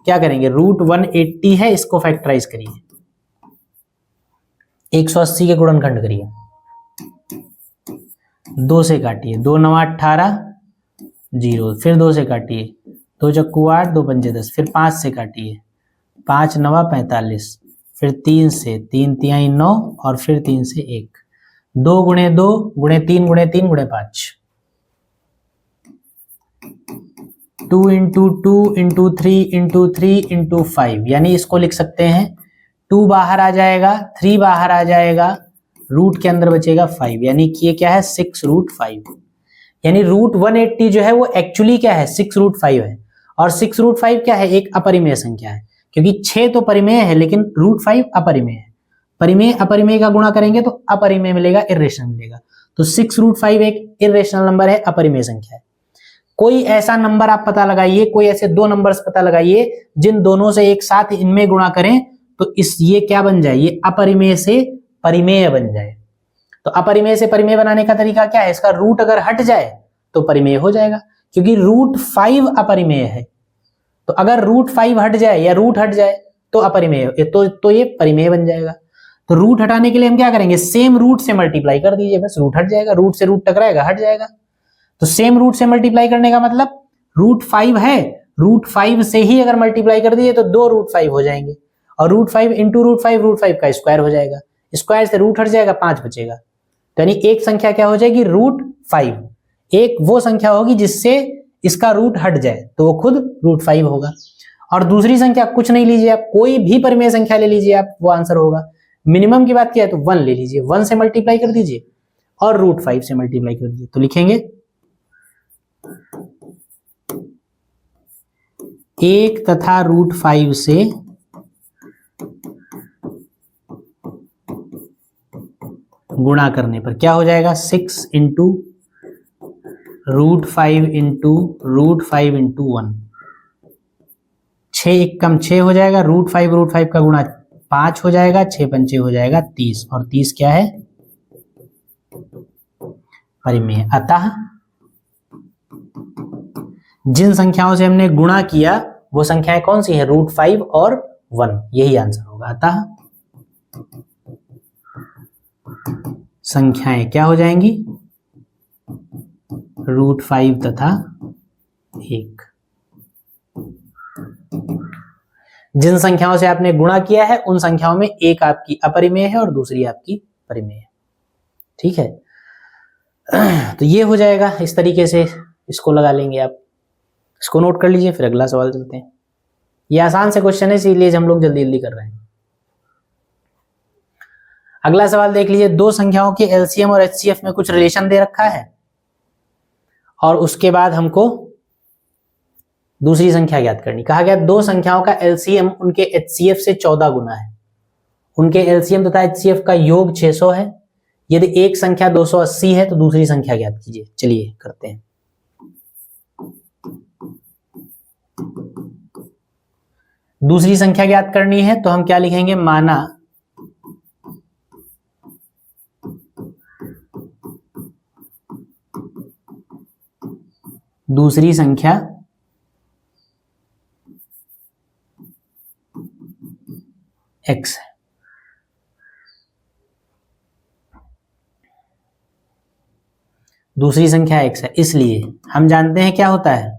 क्या करेंगे, √180 है, इसको फैक्टराइज करिए, 180 के गुणनखंड करिए, 2 से काटिए, 2 9 18 0, फिर 2 से काटिए, 2 चक्कू 8, 2 पंजे 10, फिर 5 से काटिए, 5 9 45, फिर 3 से, 3 तिहाई 9, और फिर 3 से 1, 2 गुणे 2 गुणे 3 गुणे 3 गुणे 5, 2 इंटू 2 इंटू 3 इंटू 3 इंटू 5, यानी इसको लिख सकते हैं 2 बाहर आ जाएगा, 3 बाहर आ जाएगा, रूट के अंदर बचेगा 5, यानी कि ये क्या है 6√5, यानी √180 जो है वो एक्चुअली क्या है 6√5 है, और 6√5 क्या है, एक अपरिमेय संख्या है, क्योंकि 6 तो परिमेय है लेकिन √5 अपरिमेय है। परिमेय अपरिमेय का गुणा करेंगे तो अपरिमेय मिलेगा, इर्रेशनल मिलेगा। तो 6√5 एक इर्रेशनल नंबर है, अपरिमेय संख्या है। कोई ऐसा नंबर आप पता लगाइए, कोई ऐसे 2 नंबर्स पता लगाइए जिन दोनों से एक साथ इनमें गुणा करें तो ये क्या बन जाए, ये अपरिमेय से परिमेय बन जाए। तो अपरिमेय से परिमेय बनाने का तरीका क्या है, इसका रूट अगर हट जाए तो परिमेय हो जाएगा, क्योंकि रूट 5 अपरिमेय है। तो अगर रूट 5 हट जाए या रूट हट जाए तो अपरिमेय, तो ये परिमेय बन जाएगा। तो रूट हटाने के लिए हम क्या करेंगे, सेम रूट से मल्टीप्लाई कर दीजिए, बस रूट हट जाएगा, रूट से रूट टकराएगा, हट जाएगा। तो सेम रूट से मल्टीप्लाई करने का मतलब रूट 5 है, रूट 5 से ही अगर मल्टीप्लाई कर दिए तो 2 रूट 5 हो जाएंगे, और रूट 5 इंटू रूट 5 का स्क्वायर हो जाएगा, स्क्वायर से रूट हट जाएगा, 5 बचेगा। तो यानी एक संख्या क्या हो जाएगी, रूट 5। एक वो संख्या होगी जिससे इसका रूट हट जाए तो वो खुद रूट 5 होगा। और दूसरी संख्या कुछ नहीं लीजिए आप, कोई भी परिमेय संख्या ले लीजिए आप, वो आंसर होगा। मिनिमम की बात किया है तो 1 ले लीजिए, 1 से मल्टीप्लाई कर दीजिए और रूट 5 से मल्टीप्लाई कर दीजिए, तो लिखेंगे 1 तथा रूट 5 से गुणा करने पर क्या हो जाएगा, 6 into root 5 into root 5 into 1, 6 एक कम 6 हो जाएगा, रूट 5 का गुणा 5 हो जाएगा, 6 पंचे हो जाएगा 30, और 30 क्या है, परिमेय। अतः जिन संख्याओं से हमने गुणा किया वो संख्याएं कौन सी है, रूट 5 और 1, यही आंसर होगा। अतः संख्याएं क्या हो जाएंगी, रूट 5 तथा 1। जिन संख्याओं से आपने गुणा किया है उन संख्याओं में एक आपकी अपरिमेय है और दूसरी आपकी परिमेय है। ठीक है, तो ये हो जाएगा, इस तरीके से इसको लगा लेंगे आप, इसको नोट कर लीजिए, फिर अगला सवाल चलते हैं। ये आसान से क्वेश्चन है इसीलिए हम लोग जल्दी जल्दी कर रहे हैं। अगला सवाल देख लीजिए, दो संख्याओं के एलसीएम और एचसीएफ में कुछ रिलेशन दे रखा है और उसके बाद हमको दूसरी संख्या ज्ञात करनी। कहा गया दो संख्याओं का एलसीएम उनके एचसीएफ से 14 गुना है, उनके एलसीएम तथा एचसीएफ का योग 600 है। यदि एक संख्या 280 है तो दूसरी संख्या ज्ञात कीजिए। चलिए करते हैं। दूसरी संख्या ज्ञात करनी है तो हम क्या लिखेंगे, माना दूसरी संख्या x है। दूसरी संख्या x है, इसलिए हम जानते हैं क्या होता है,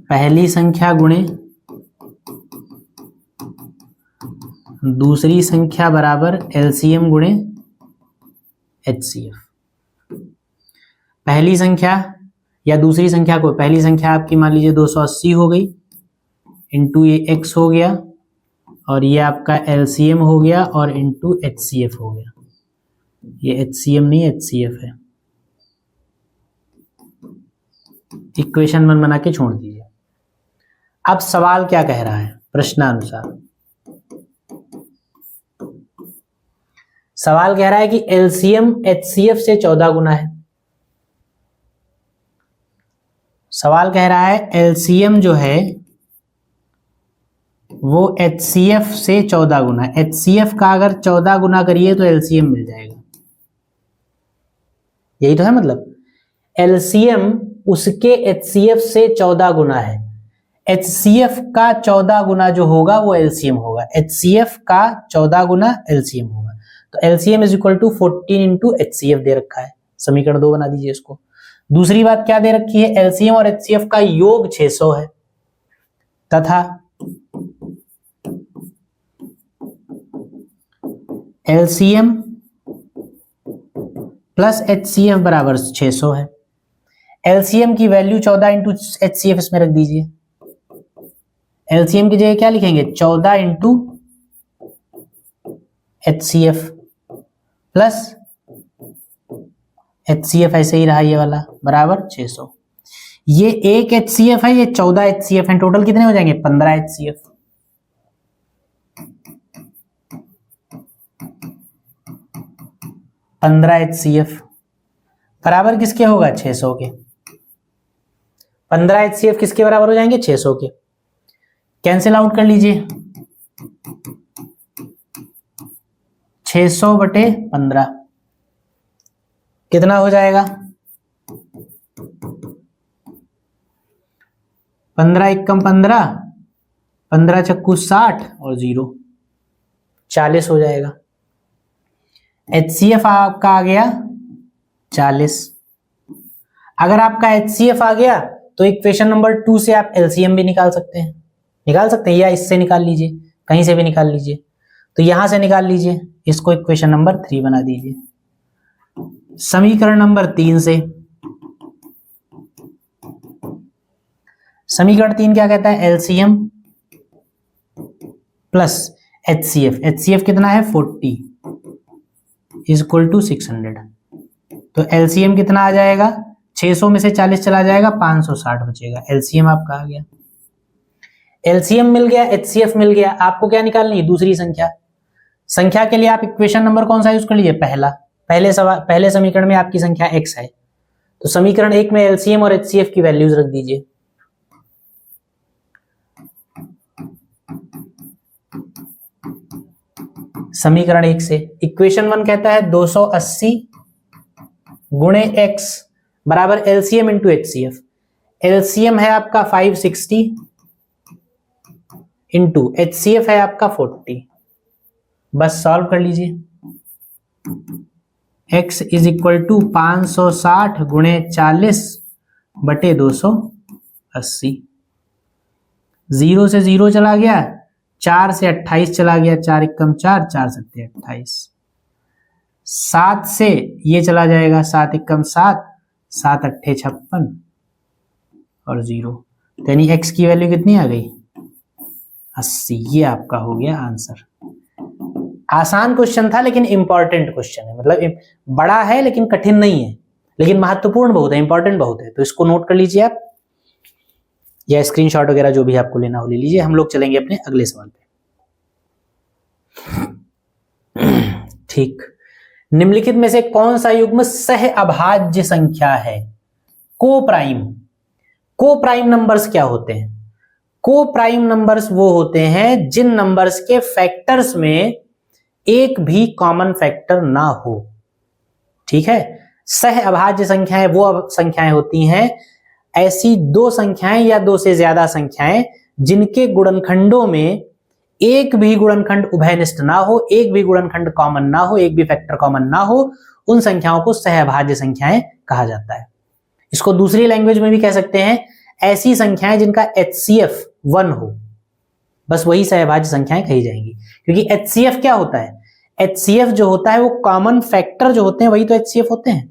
पहली संख्या गुणे दूसरी संख्या बराबर एलसीएम गुणे एचसीएफ। पहली संख्या या दूसरी संख्या को, पहली संख्या आपकी मान लीजिए 280 हो गई, इंटू ये x हो गया और ये आपका एलसीएम हो गया और इंटू एचसीएफ हो गया। ये एचसीएम नहीं एचसीएफ है। इक्वेशन मन बना के छोड़ दीजिए। अब सवाल क्या कह रहा है, प्रश्नानुसार सवाल कह रहा है कि एलसीएम एचसीएफ से 14 गुना है। सवाल कह रहा है एलसीएम जो है वो एचसीएफ से 14 गुना है। एचसीएफ का अगर 14 गुना करिए तो एलसीएम मिल जाएगा। यही तो है मतलब, एलसीएम उसके एचसीएफ से 14 गुना है, एचसीएफ का 14 गुना जो होगा वो एलसीएम होगा, एचसीएफ का 14 गुना एलसीएम होगा। तो LCM is equal to 14 into HCF दे रखा है, समीकरण 2 बना दीजिए इसको। दूसरी बात क्या दे रखी है, एलसीएम और एचसीएफ का योग 600 है तथा एलसीएम प्लस एचसीएफ बराबर 600 है। एलसीएम की वैल्यू 14 इंटू एचसीएफ इसमें रख दीजिए। एलसीएम की जगह क्या लिखेंगे, 14 इंटू एचसीएफ प्लस एचसीएफ ऐसे ही रहा ये वाला बराबर 600। ये एक एचसीएफ है, ये 14 एचसीएफ है, टोटल कितने हो जाएंगे 15 एचसीएफ। एचसीएफ बराबर किसके होगा, 600 के। 15 एचसीएफ किसके बराबर हो जाएंगे, 600 के। कैंसिल आउट कर लीजिए, 600 बटे 15 कितना हो जाएगा? 15 एकम 15, 15 चक्कू 60 और 0 40 हो जाएगा। HCF आपका आ गया 40। अगर आपका HCF आ गया तो इक्वेशन नंबर 2 से आप LCM भी निकाल सकते हैं, या इससे निकाल लीजिए, कहीं से भी निकाल लीजिए। तो यहां से निकाल लीजिए, इसको इक्वेशन नंबर 3 बना दीजिए। समीकरण नंबर 3 से, समीकरण 3 क्या कहता है? LCM plus HCF। HCF कितना है? 40 इज इक्वल टू 600। तो LCM कितना आ जाएगा? 600 में से 40 चला जाएगा, 560 बचेगा। LCM आपका आ गया। LCM मिल गया, HCF मिल गया। आपको क्या निकालनी है? दूसरी संख्या। संख्या के लिए आप इक्वेशन नंबर कौन सा यूज कर लीजिए? पहला। पहले समीकरण में आपकी संख्या x है, तो समीकरण 1 में LCM और HCF की वैल्यूज रख दीजिए। समीकरण 1 से इक्वेशन 1 कहता है 280 गुणे x बराबर LCM इंटू HCF। LCM है आपका 560 इंटू HCF है आपका 40। बस सॉल्व कर लीजिए। x इज इक्वल टू 560 गुणे 40 बटे 280। 0 से 0 चला गया, 4 से 28 चला गया, 4 एकम 4, 4 सत्ते 28। 7 से ये चला जाएगा, 7 एकम 7, 7 अट्ठे 56 और 0। तो यानी x की वैल्यू कितनी आ गई? 80। ये आपका हो गया आंसर। आसान क्वेश्चन था लेकिन इंपॉर्टेंट क्वेश्चन है, मतलब बड़ा है लेकिन कठिन नहीं है, लेकिन महत्वपूर्ण बहुत है, इंपॉर्टेंट बहुत है। तो इसको नोट कर लीजिए आप, या स्क्रीनशॉट वगैरह जो भी आपको लेना हो ले लीजिए। हम लोग चलेंगे अपने अगले सवाल पे। ठीक, निम्नलिखित में से कौन सा युग्म सह अभाज्य संख्या है? को प्राइम नंबर्स क्या होते हैं? को प्राइम नंबर्स वो होते हैं जिन नंबर्स के फैक्टर्स में एक भी कॉमन फैक्टर ना हो। ठीक है, सह अभाज्य संख्याएं वो संख्याएं होती हैं, ऐसी दो संख्याएं या दो से ज्यादा संख्याएं जिनके गुणनखंडों में एक भी गुणनखंड उभयनिष्ठ ना हो, एक भी गुणनखंड कॉमन ना हो, एक भी फैक्टर कॉमन ना हो, उन संख्याओं को सह अभाज्य संख्याएं कहा जाता है। इसको दूसरी लैंग्वेज में भी कह सकते हैं, ऐसी संख्याएं जिनका HCF 1 हो, बस वही सहभाज्य संख्याएं कही जाएंगी। क्योंकि HCF क्या होता है? HCF जो होता है वो कॉमन फैक्टर जो होते हैं वही तो HCF होते हैं।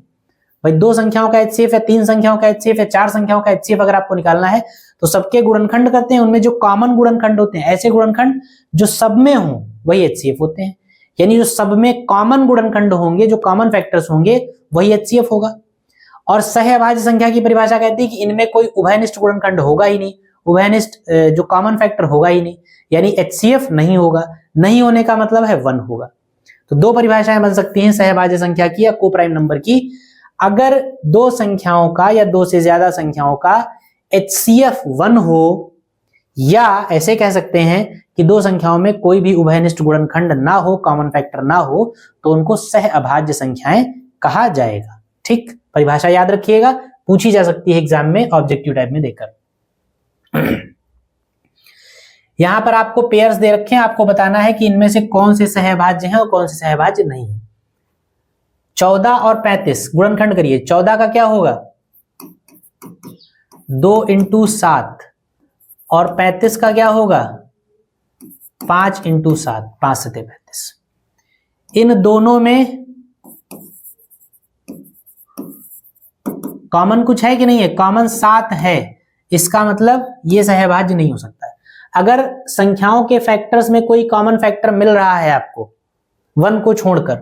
भाई 2 संख्याओं का HCF है, 3 संख्याओं का HCF है, 4 संख्याओं का HCF अगर आपको निकालना है तो सबके गुणनखंड करते हैं, उनमें जो कॉमन गुणनखंड होते हैं, ऐसे गुणनखंड जो सब में हों वही HCF होते हैं। यानी जो सब में कॉमन गुणनखंड होंगे, जो कॉमन फैक्टर्स होंगे, वही HCF होगा। और सहअभाज्य संख्या की परिभाषा कहती है कि इनमें कोई उभयनिष्ठ गुणनखंड होगा ही नहीं, उभयनिष्ठ जो कॉमन फैक्टर होगा ही नहीं, यानी HCF नहीं होगा। नहीं होने का मतलब है 1 होगा। तो 2 परिभाषाएं बन सकती हैं सहअभाज्य संख्या की या को प्राइम नंबर की। अगर 2 संख्याओं का या 2 से ज्यादा संख्याओं का HCF 1 हो, या ऐसे कह सकते हैं कि 2 संख्याओं में कोई भी उभयनिष्ठ गुणनखंड ना हो, कॉमन फैक्टर ना हो, तो उनको सहअभाज्य संख्याएं कहा जाएगा। ठीक, परिभाषा याद रखिएगा, पूछी जा सकती है एग्जाम में ऑब्जेक्टिव टाइप में देकर। यहां पर आपको पेयर्स दे रखे हैं, आपको बताना है कि इनमें से कौन से सहअभाज्य हैं और कौन से सहअभाज्य नहीं है। 14 और 35 गुणनखंड करिए। 14 का क्या होगा? 2 × 7 और 35 का क्या होगा? 5 × 7, 5 सत्ते 35। इन दोनों में कॉमन कुछ है कि नहीं है? कॉमन 7 है, इसका मतलब ये सहअभाज्य नहीं हो सकता है। अगर संख्याओं के फैक्टर्स में कोई कॉमन फैक्टर मिल रहा है आपको 1 को छोड़कर,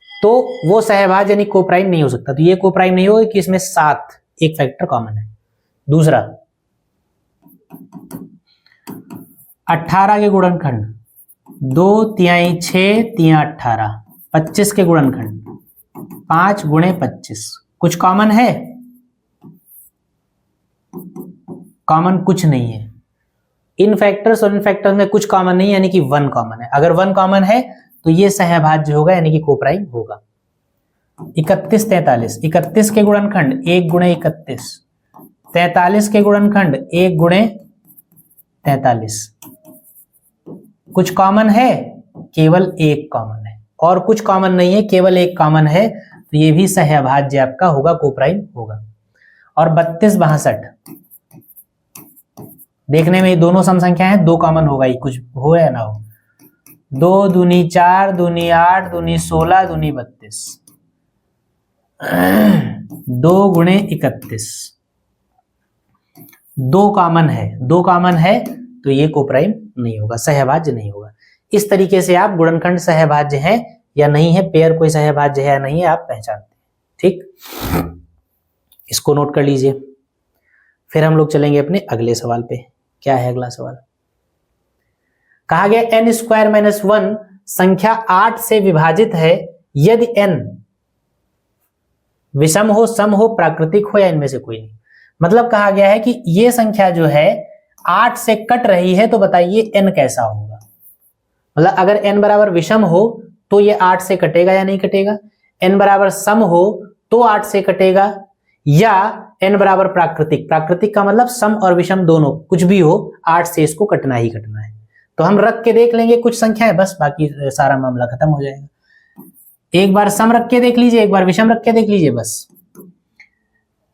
तो वो सहअभाज्य यानी को प्राइम नहीं हो सकता। तो ये को प्राइम नहीं होगा कि इसमें 7 एक फैक्टर कॉमन है। दूसरा, 18 के गुणनखंड 2 तिहाई 6 तिया 18, 25 के गुणनखंड 5 × 25, कुछ कॉमन है? कॉमन कुछ नहीं है। इन फैक्टर्स और इन फैक्टर्स में कुछ कॉमन नहीं, यानी कि 1 कॉमन है। अगर 1 कॉमन है तो ये सहअभाज्य होगा, यानी कि को प्राइम होगा। 31 43, 31 के गुणनखंड 1 गुणे 31, 43 के गुणनखंड 1 गुणे 43। कुछ कॉमन है? केवल एक कॉमन है, और कुछ कॉमन नहीं है, केवल एक कॉमन है, तो ये भी सहअभाज्य आपका होगा, कोप्राइम होगा। और 32 62, देखने में दोनों सम संख्या है, दो कॉमन होगा ही, कुछ हो या ना हो। 2 दूनी 4, दूनी 8, दूनी 16, दूनी 32, 2 गुणे 31, दो कॉमन है, दो कॉमन है, तो ये कोप्राइम नहीं होगा, सहअभाज्य नहीं होगा। इस तरीके से आप गुणनखंड सहअभाज्य है या नहीं है, पेयर कोई सहअभाज्य है या नहीं है, आप पहचानते हैं। ठीक, इसको नोट कर लीजिए। फिर हम लोग चलेंगे अपने अगले सवाल पे। क्या है अगला सवाल? कहा गया n स्क्वायर माइनस 1 संख्या 8 से विभाजित है यदि n विषम हो, सम हो, प्राकृतिक हो या इनमें से कोई नहीं। मतलब कहा गया है कि ये संख्या जो है 8 से कट रही है, तो बताइए n कैसा होगा। मतलब अगर n बराबर विषम हो तो ये 8 से कटेगा या नहीं कटेगा, n बराबर सम हो तो 8 से कटेगा, या n बराबर प्राकृतिक, प्राकृतिक का मतलब सम और विषम दोनों, कुछ भी हो 8 से इसको कटना ही कटना है। तो हम रख के देख लेंगे कुछ संख्याएं, बस बाकी सारा मामला खत्म हो जाएगा। एक बार सम रख के देख लीजिए, एक बार विषम रख के देख लीजिए। बस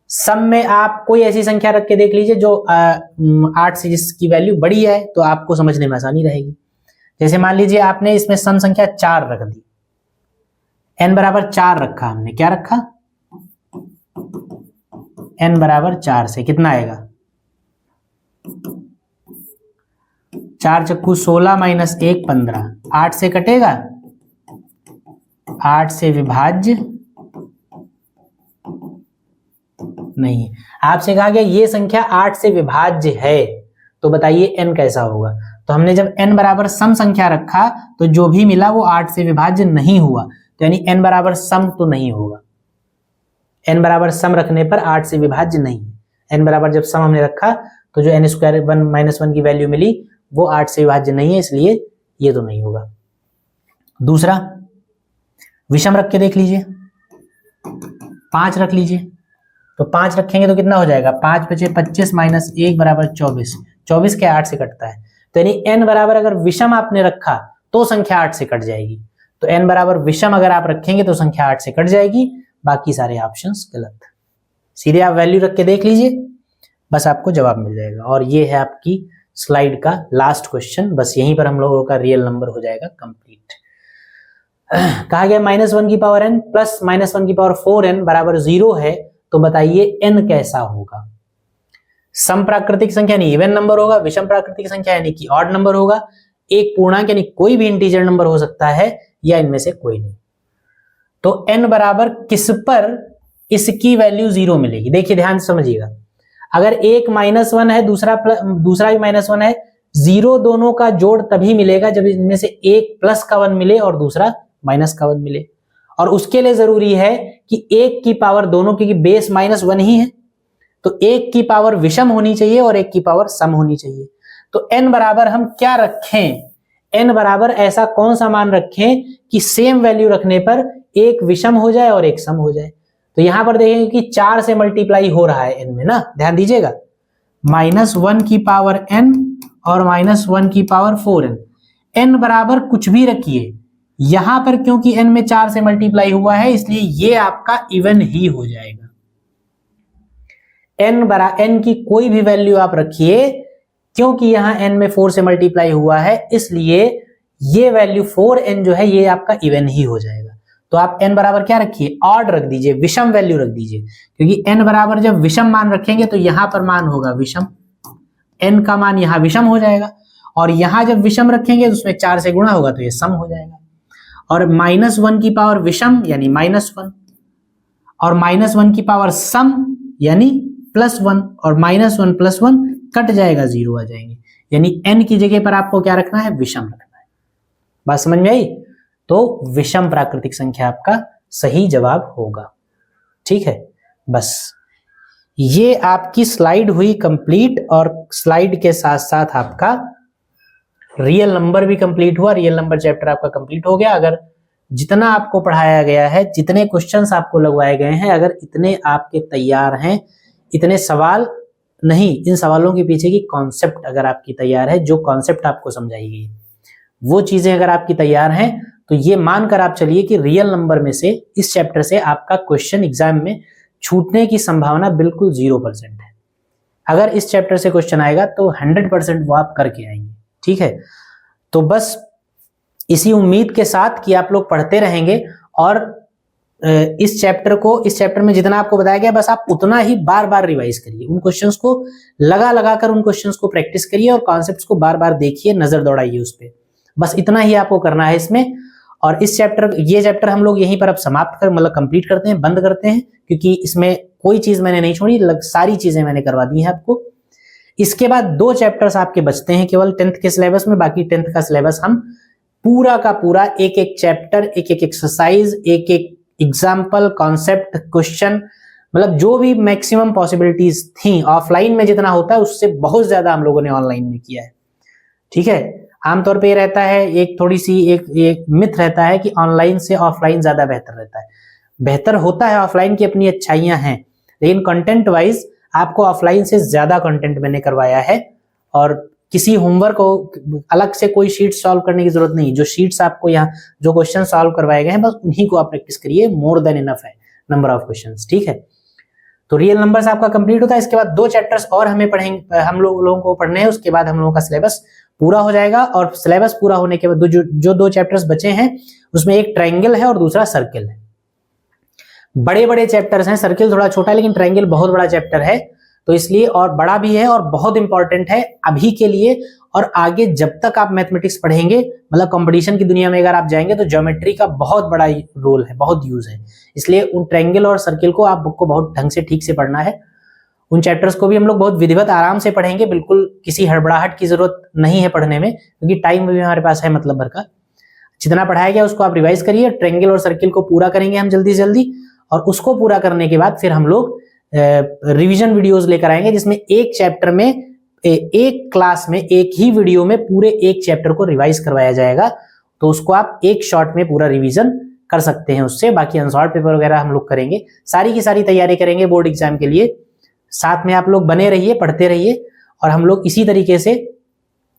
सम में आप कोई ऐसी संख्या रख के देख लीजिए जो 8 से जिसकी वैल्यू बड़ी है, तो आपको समझने में आसानी रहेगी। जैसे मान लीजिए आपने इसमें सम संख्या 4 रख दी, n बराबर 4 रखा हमने, क्या रखा, n बराबर 4 से कितना आएगा, 4 चक्कू 16 माइनस 1 15, 8 से कटेगा, 8 से विभाज्य नहीं। आपसे कहा गया ये संख्या 8 से विभाज्य है, तो बताइए n कैसा होगा। तो हमने जब n बराबर सम संख्या रखा तो जो भी मिला वो 8 से विभाज्य नहीं हुआ, तो यानी n बराबर सम तो नहीं होगा। n बराबर सम रखने पर 8 से विभाज्य नहीं है। n बराबर जब सम हमने रखा तो जो n स्क्वायर 1 माइनस 1 की वैल्यू मिली वो 8 से विभाज्य नहीं है, इसलिए ये तो नहीं होगा। दूसरा विषम रख के देख लीजिए, 5 रख लीजिए, तो 5 रखेंगे तो कितना हो जाएगा, 5 बचे 25 माइनस 1 बराबर 24, 24 के 8 से कटता है, तो यानी n बराबर अगर विषम आपने रखा तो संख्या 8 से कट जाएगी। तो n बराबर विषम अगर आप रखेंगे तो संख्या 8 से कट जाएगी, बाकी सारे ऑप्शंस गलत। सीधे आप वैल्यू रख के देख लीजिए, बस आपको जवाब मिल जाएगा। और ये है आपकी स्लाइड का लास्ट क्वेश्चन, बस यहीं पर हम लोगों का रियल नंबर हो जाएगा कंप्लीट। कहा गया -1 की पावर n प्लस -1 की पावर 4n बराबर 0 है, तो बताइए n कैसा होगा। सम प्राकृतिक संख्या यानी इवन नंबर होगा, विषम प्राकृतिक संख्या यानी कि ऑड नंबर होगा, एक पूर्णांक यानी कोई भी इंटीजर नंबर हो सकता है, या इनमें से कोई नहीं। तो n बराबर किस पर इसकी वैल्यू 0 मिलेगी। देखिए ध्यान से समझिएगा, अगर एक -1 है दूसरा भी -1 है, 0 दोनों का जोड़ तभी मिलेगा जब इनमें से एक प्लस का 1 मिले और दूसरा माइनस का 1 मिले। और उसके लिए जरूरी है कि एक की पावर दोनों की बेस -1 ही है, तो एक की पावर विषम होनी चाहिए और एक की पावर सम होनी चाहिए। तो n बराबर हम क्या रखें, n बराबर ऐसा कौन सा मान रखें कि सेम वैल्यू रखने पर एक विषम हो जाए और एक सम हो जाए। तो यहां पर देखेंगे कि 4 से मल्टीप्लाई हो रहा है n में ना, ध्यान दीजिएगा, -1 की पावर n और -1 की पावर 4n, n बराबर कुछ भी रखिए, यहां पर क्योंकि n में 4 से मल्टीप्लाई हुआ है इसलिए ये आपका इवन ही हो जाएगा। n की कोई भी वैल्यू आप रखिए, क्योंकि यहां n में 4 से मल्टीप्लाई हुआ है इसलिए ये वैल्यू 4n जो है ये आपका इवन ही हो जाएगा। तो आप n बराबर क्या रखिए, ऑड रख दीजिए, विषम वैल्यू रख दीजिए, क्योंकि n बराबर जब विषम मान रखेंगे तो यहां पर मान होगा विषम, n का मान यहां विषम हो जाएगा, और यहां जब विषम रखेंगे तो उसमें 4 से गुणा होगा तो ये सम हो जाएगा। और -1 की पावर विषम यानी -1, और -1 की पावर सम यानी +1, और -1 + 1 कट जाएगा, 0 आ जाएंगे, यानी n की जगह पर आपको क्या रखना है, विषम रखना है। बात समझ में आई। तो विषम प्राकृतिक संख्या आपका सही जवाब होगा। ठीक है, बस ये आपकी स्लाइड हुई कंप्लीट, और स्लाइड के साथ साथ आपका रियल नंबर भी कंप्लीट हुआ। रियल नंबर चैप्टर आपका कंप्लीट हो गया। अगर जितना आपको पढ़ाया गया है, जितने क्वेश्चंस आपको लगवाए गए हैं, अगर इतने आपके तैयार हैं, इतने सवाल नहीं, इन सवालों के पीछे की कॉन्सेप्ट अगर आपकी तैयार है, जो कॉन्सेप्ट आपको समझाई गई, वो चीजें अगर आपकी तैयार हैं, तो ये मानकर आप चलिए कि रियल नंबर में से, इस चैप्टर से आपका क्वेश्चन एग्जाम में छूटने की संभावना बिल्कुल 0% है। अगर इस चैप्टर से क्वेश्चन आएगा तो 100% वो आप करके आएंगे। ठीक है, तो बस इसी उम्मीद के साथ कि आप लोग पढ़ते रहेंगे और इस चैप्टर में जितना आपको बताया गया, बस आप उतना ही बार बार रिवाइज करिए, उन क्वेश्चंस को लगा कर उन क्वेश्चंस को प्रैक्टिस करिए और कॉन्सेप्ट्स को बार बार देखिए, नजर दौड़ाइए उस पर। बस इतना ही आपको करना है इसमें। और ये चैप्टर हम लोग यहीं पर अब समाप्त कर मतलब कंप्लीट करते हैं, बंद करते हैं, क्योंकि इसमें कोई चीज मैंने नहीं छोड़ी, सारी चीजें मैंने करवा दी हैं आपको। इसके बाद 2 चैप्टर्स आपके बचते हैं केवल 10th के सिलेबस में। बाकी 10th का सिलेबस हम पूरा का पूरा एक एक चैप्टर, एक एक एक्सरसाइज, एक एक एग्जाम्पल, कॉन्सेप्ट, क्वेश्चन, मतलब जो भी मैक्सिमम पॉसिबिलिटीज थी ऑफलाइन में जितना होता है उससे बहुत ज्यादा हम लोगों ने ऑनलाइन में किया है। ठीक है, आमतौर पे ये रहता है, एक थोड़ी सी एक मिथ रहता है कि ऑनलाइन से ऑफलाइन ज्यादा बेहतर रहता है। बेहतर होता है, ऑफलाइन की अपनी अच्छाइयां हैं, लेकिन कंटेंट वाइज आपको ऑफलाइन से ज्यादा कंटेंट मैंने करवाया है। और किसी होमवर्क को अलग से कोई शीट सॉल्व करने की जरूरत नहीं, जो शीट्स आपको यहाँ जो क्वेश्चन सॉल्व करवाए गए हैं बस उन्हीं को आप प्रैक्टिस करिए, मोर देन इनफ है नंबर ऑफ क्वेश्चंस। ठीक है, तो रियल नंबर्स आपका कंप्लीट होता है। इसके बाद 2 चैप्टर्स और हमें पढ़ेंगे, हम लोगों को पढ़ने हैं, उसके बाद हम लोगों का सिलेबस पूरा हो जाएगा। और सिलेबस पूरा होने के बाद जो 2 चैप्टर्स बचे हैं उसमें एक ट्रायंगल है और दूसरा सर्किल है। बड़े बड़े चैप्टर्स हैं, सर्किल थोड़ा छोटा है लेकिन ट्रायंगल बहुत बड़ा चैप्टर है, तो इसलिए और बड़ा भी है और बहुत इंपॉर्टेंट है अभी के लिए। और आगे जब तक आप मैथमेटिक्स पढ़ेंगे, मतलब कंपटीशन की दुनिया में अगर आप जाएंगे तो ज्योमेट्री का बहुत बड़ा रोल है, बहुत यूज है। इसलिए उन ट्रायंगल और सर्किल को आपको बहुत ढंग से ठीक से पढ़ना है। उन चैप्टर्स को भी हम लोग बहुत विधिवत आराम से पढ़ेंगे, बिल्कुल किसी हड़बड़ाहट की जरूरत नहीं है पढ़ने में, क्योंकि टाइम भी हमारे पास है मतलब भर का। जितना पढ़ाया गया उसको आप रिवाइज करिए, ट्रायंगल और सर्किल को पूरा करेंगे हम जल्दी से जल्दी, और उसको पूरा करने के बाद फिर हम लोग रिवीजन वीडियोस लेकर आएंगे, जिसमें एक चैप्टर में एक क्लास में एक ही वीडियो में पूरे एक चैप्टर को रिवाइज करवाया जाएगा। तो उसको आप एक शॉट में पूरा रिवीजन कर सकते हैं उससे। बाकी अनसॉल्व पेपर वगैरह हम लोग करेंगे, सारी की सारी तैयारी करेंगे बोर्ड एग्जाम के लिए। साथ में आप लोग बने रहिए, पढ़ते रहिए, और हम लोग इसी तरीके से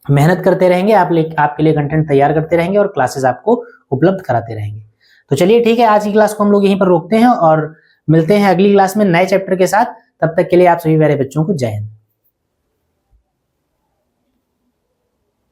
मेहनत करते रहेंगे, आपके लिए कंटेंट तैयार करते रहेंगे और क्लासेस आपको उपलब्ध कराते रहेंगे। तो चलिए ठीक है, आज की क्लास को हम लोग यहीं पर रोकते हैं और मिलते हैं अगली क्लास में नए चैप्टर के साथ। तब तक के लिए आप सभी प्यारे बच्चों को जय हिंद।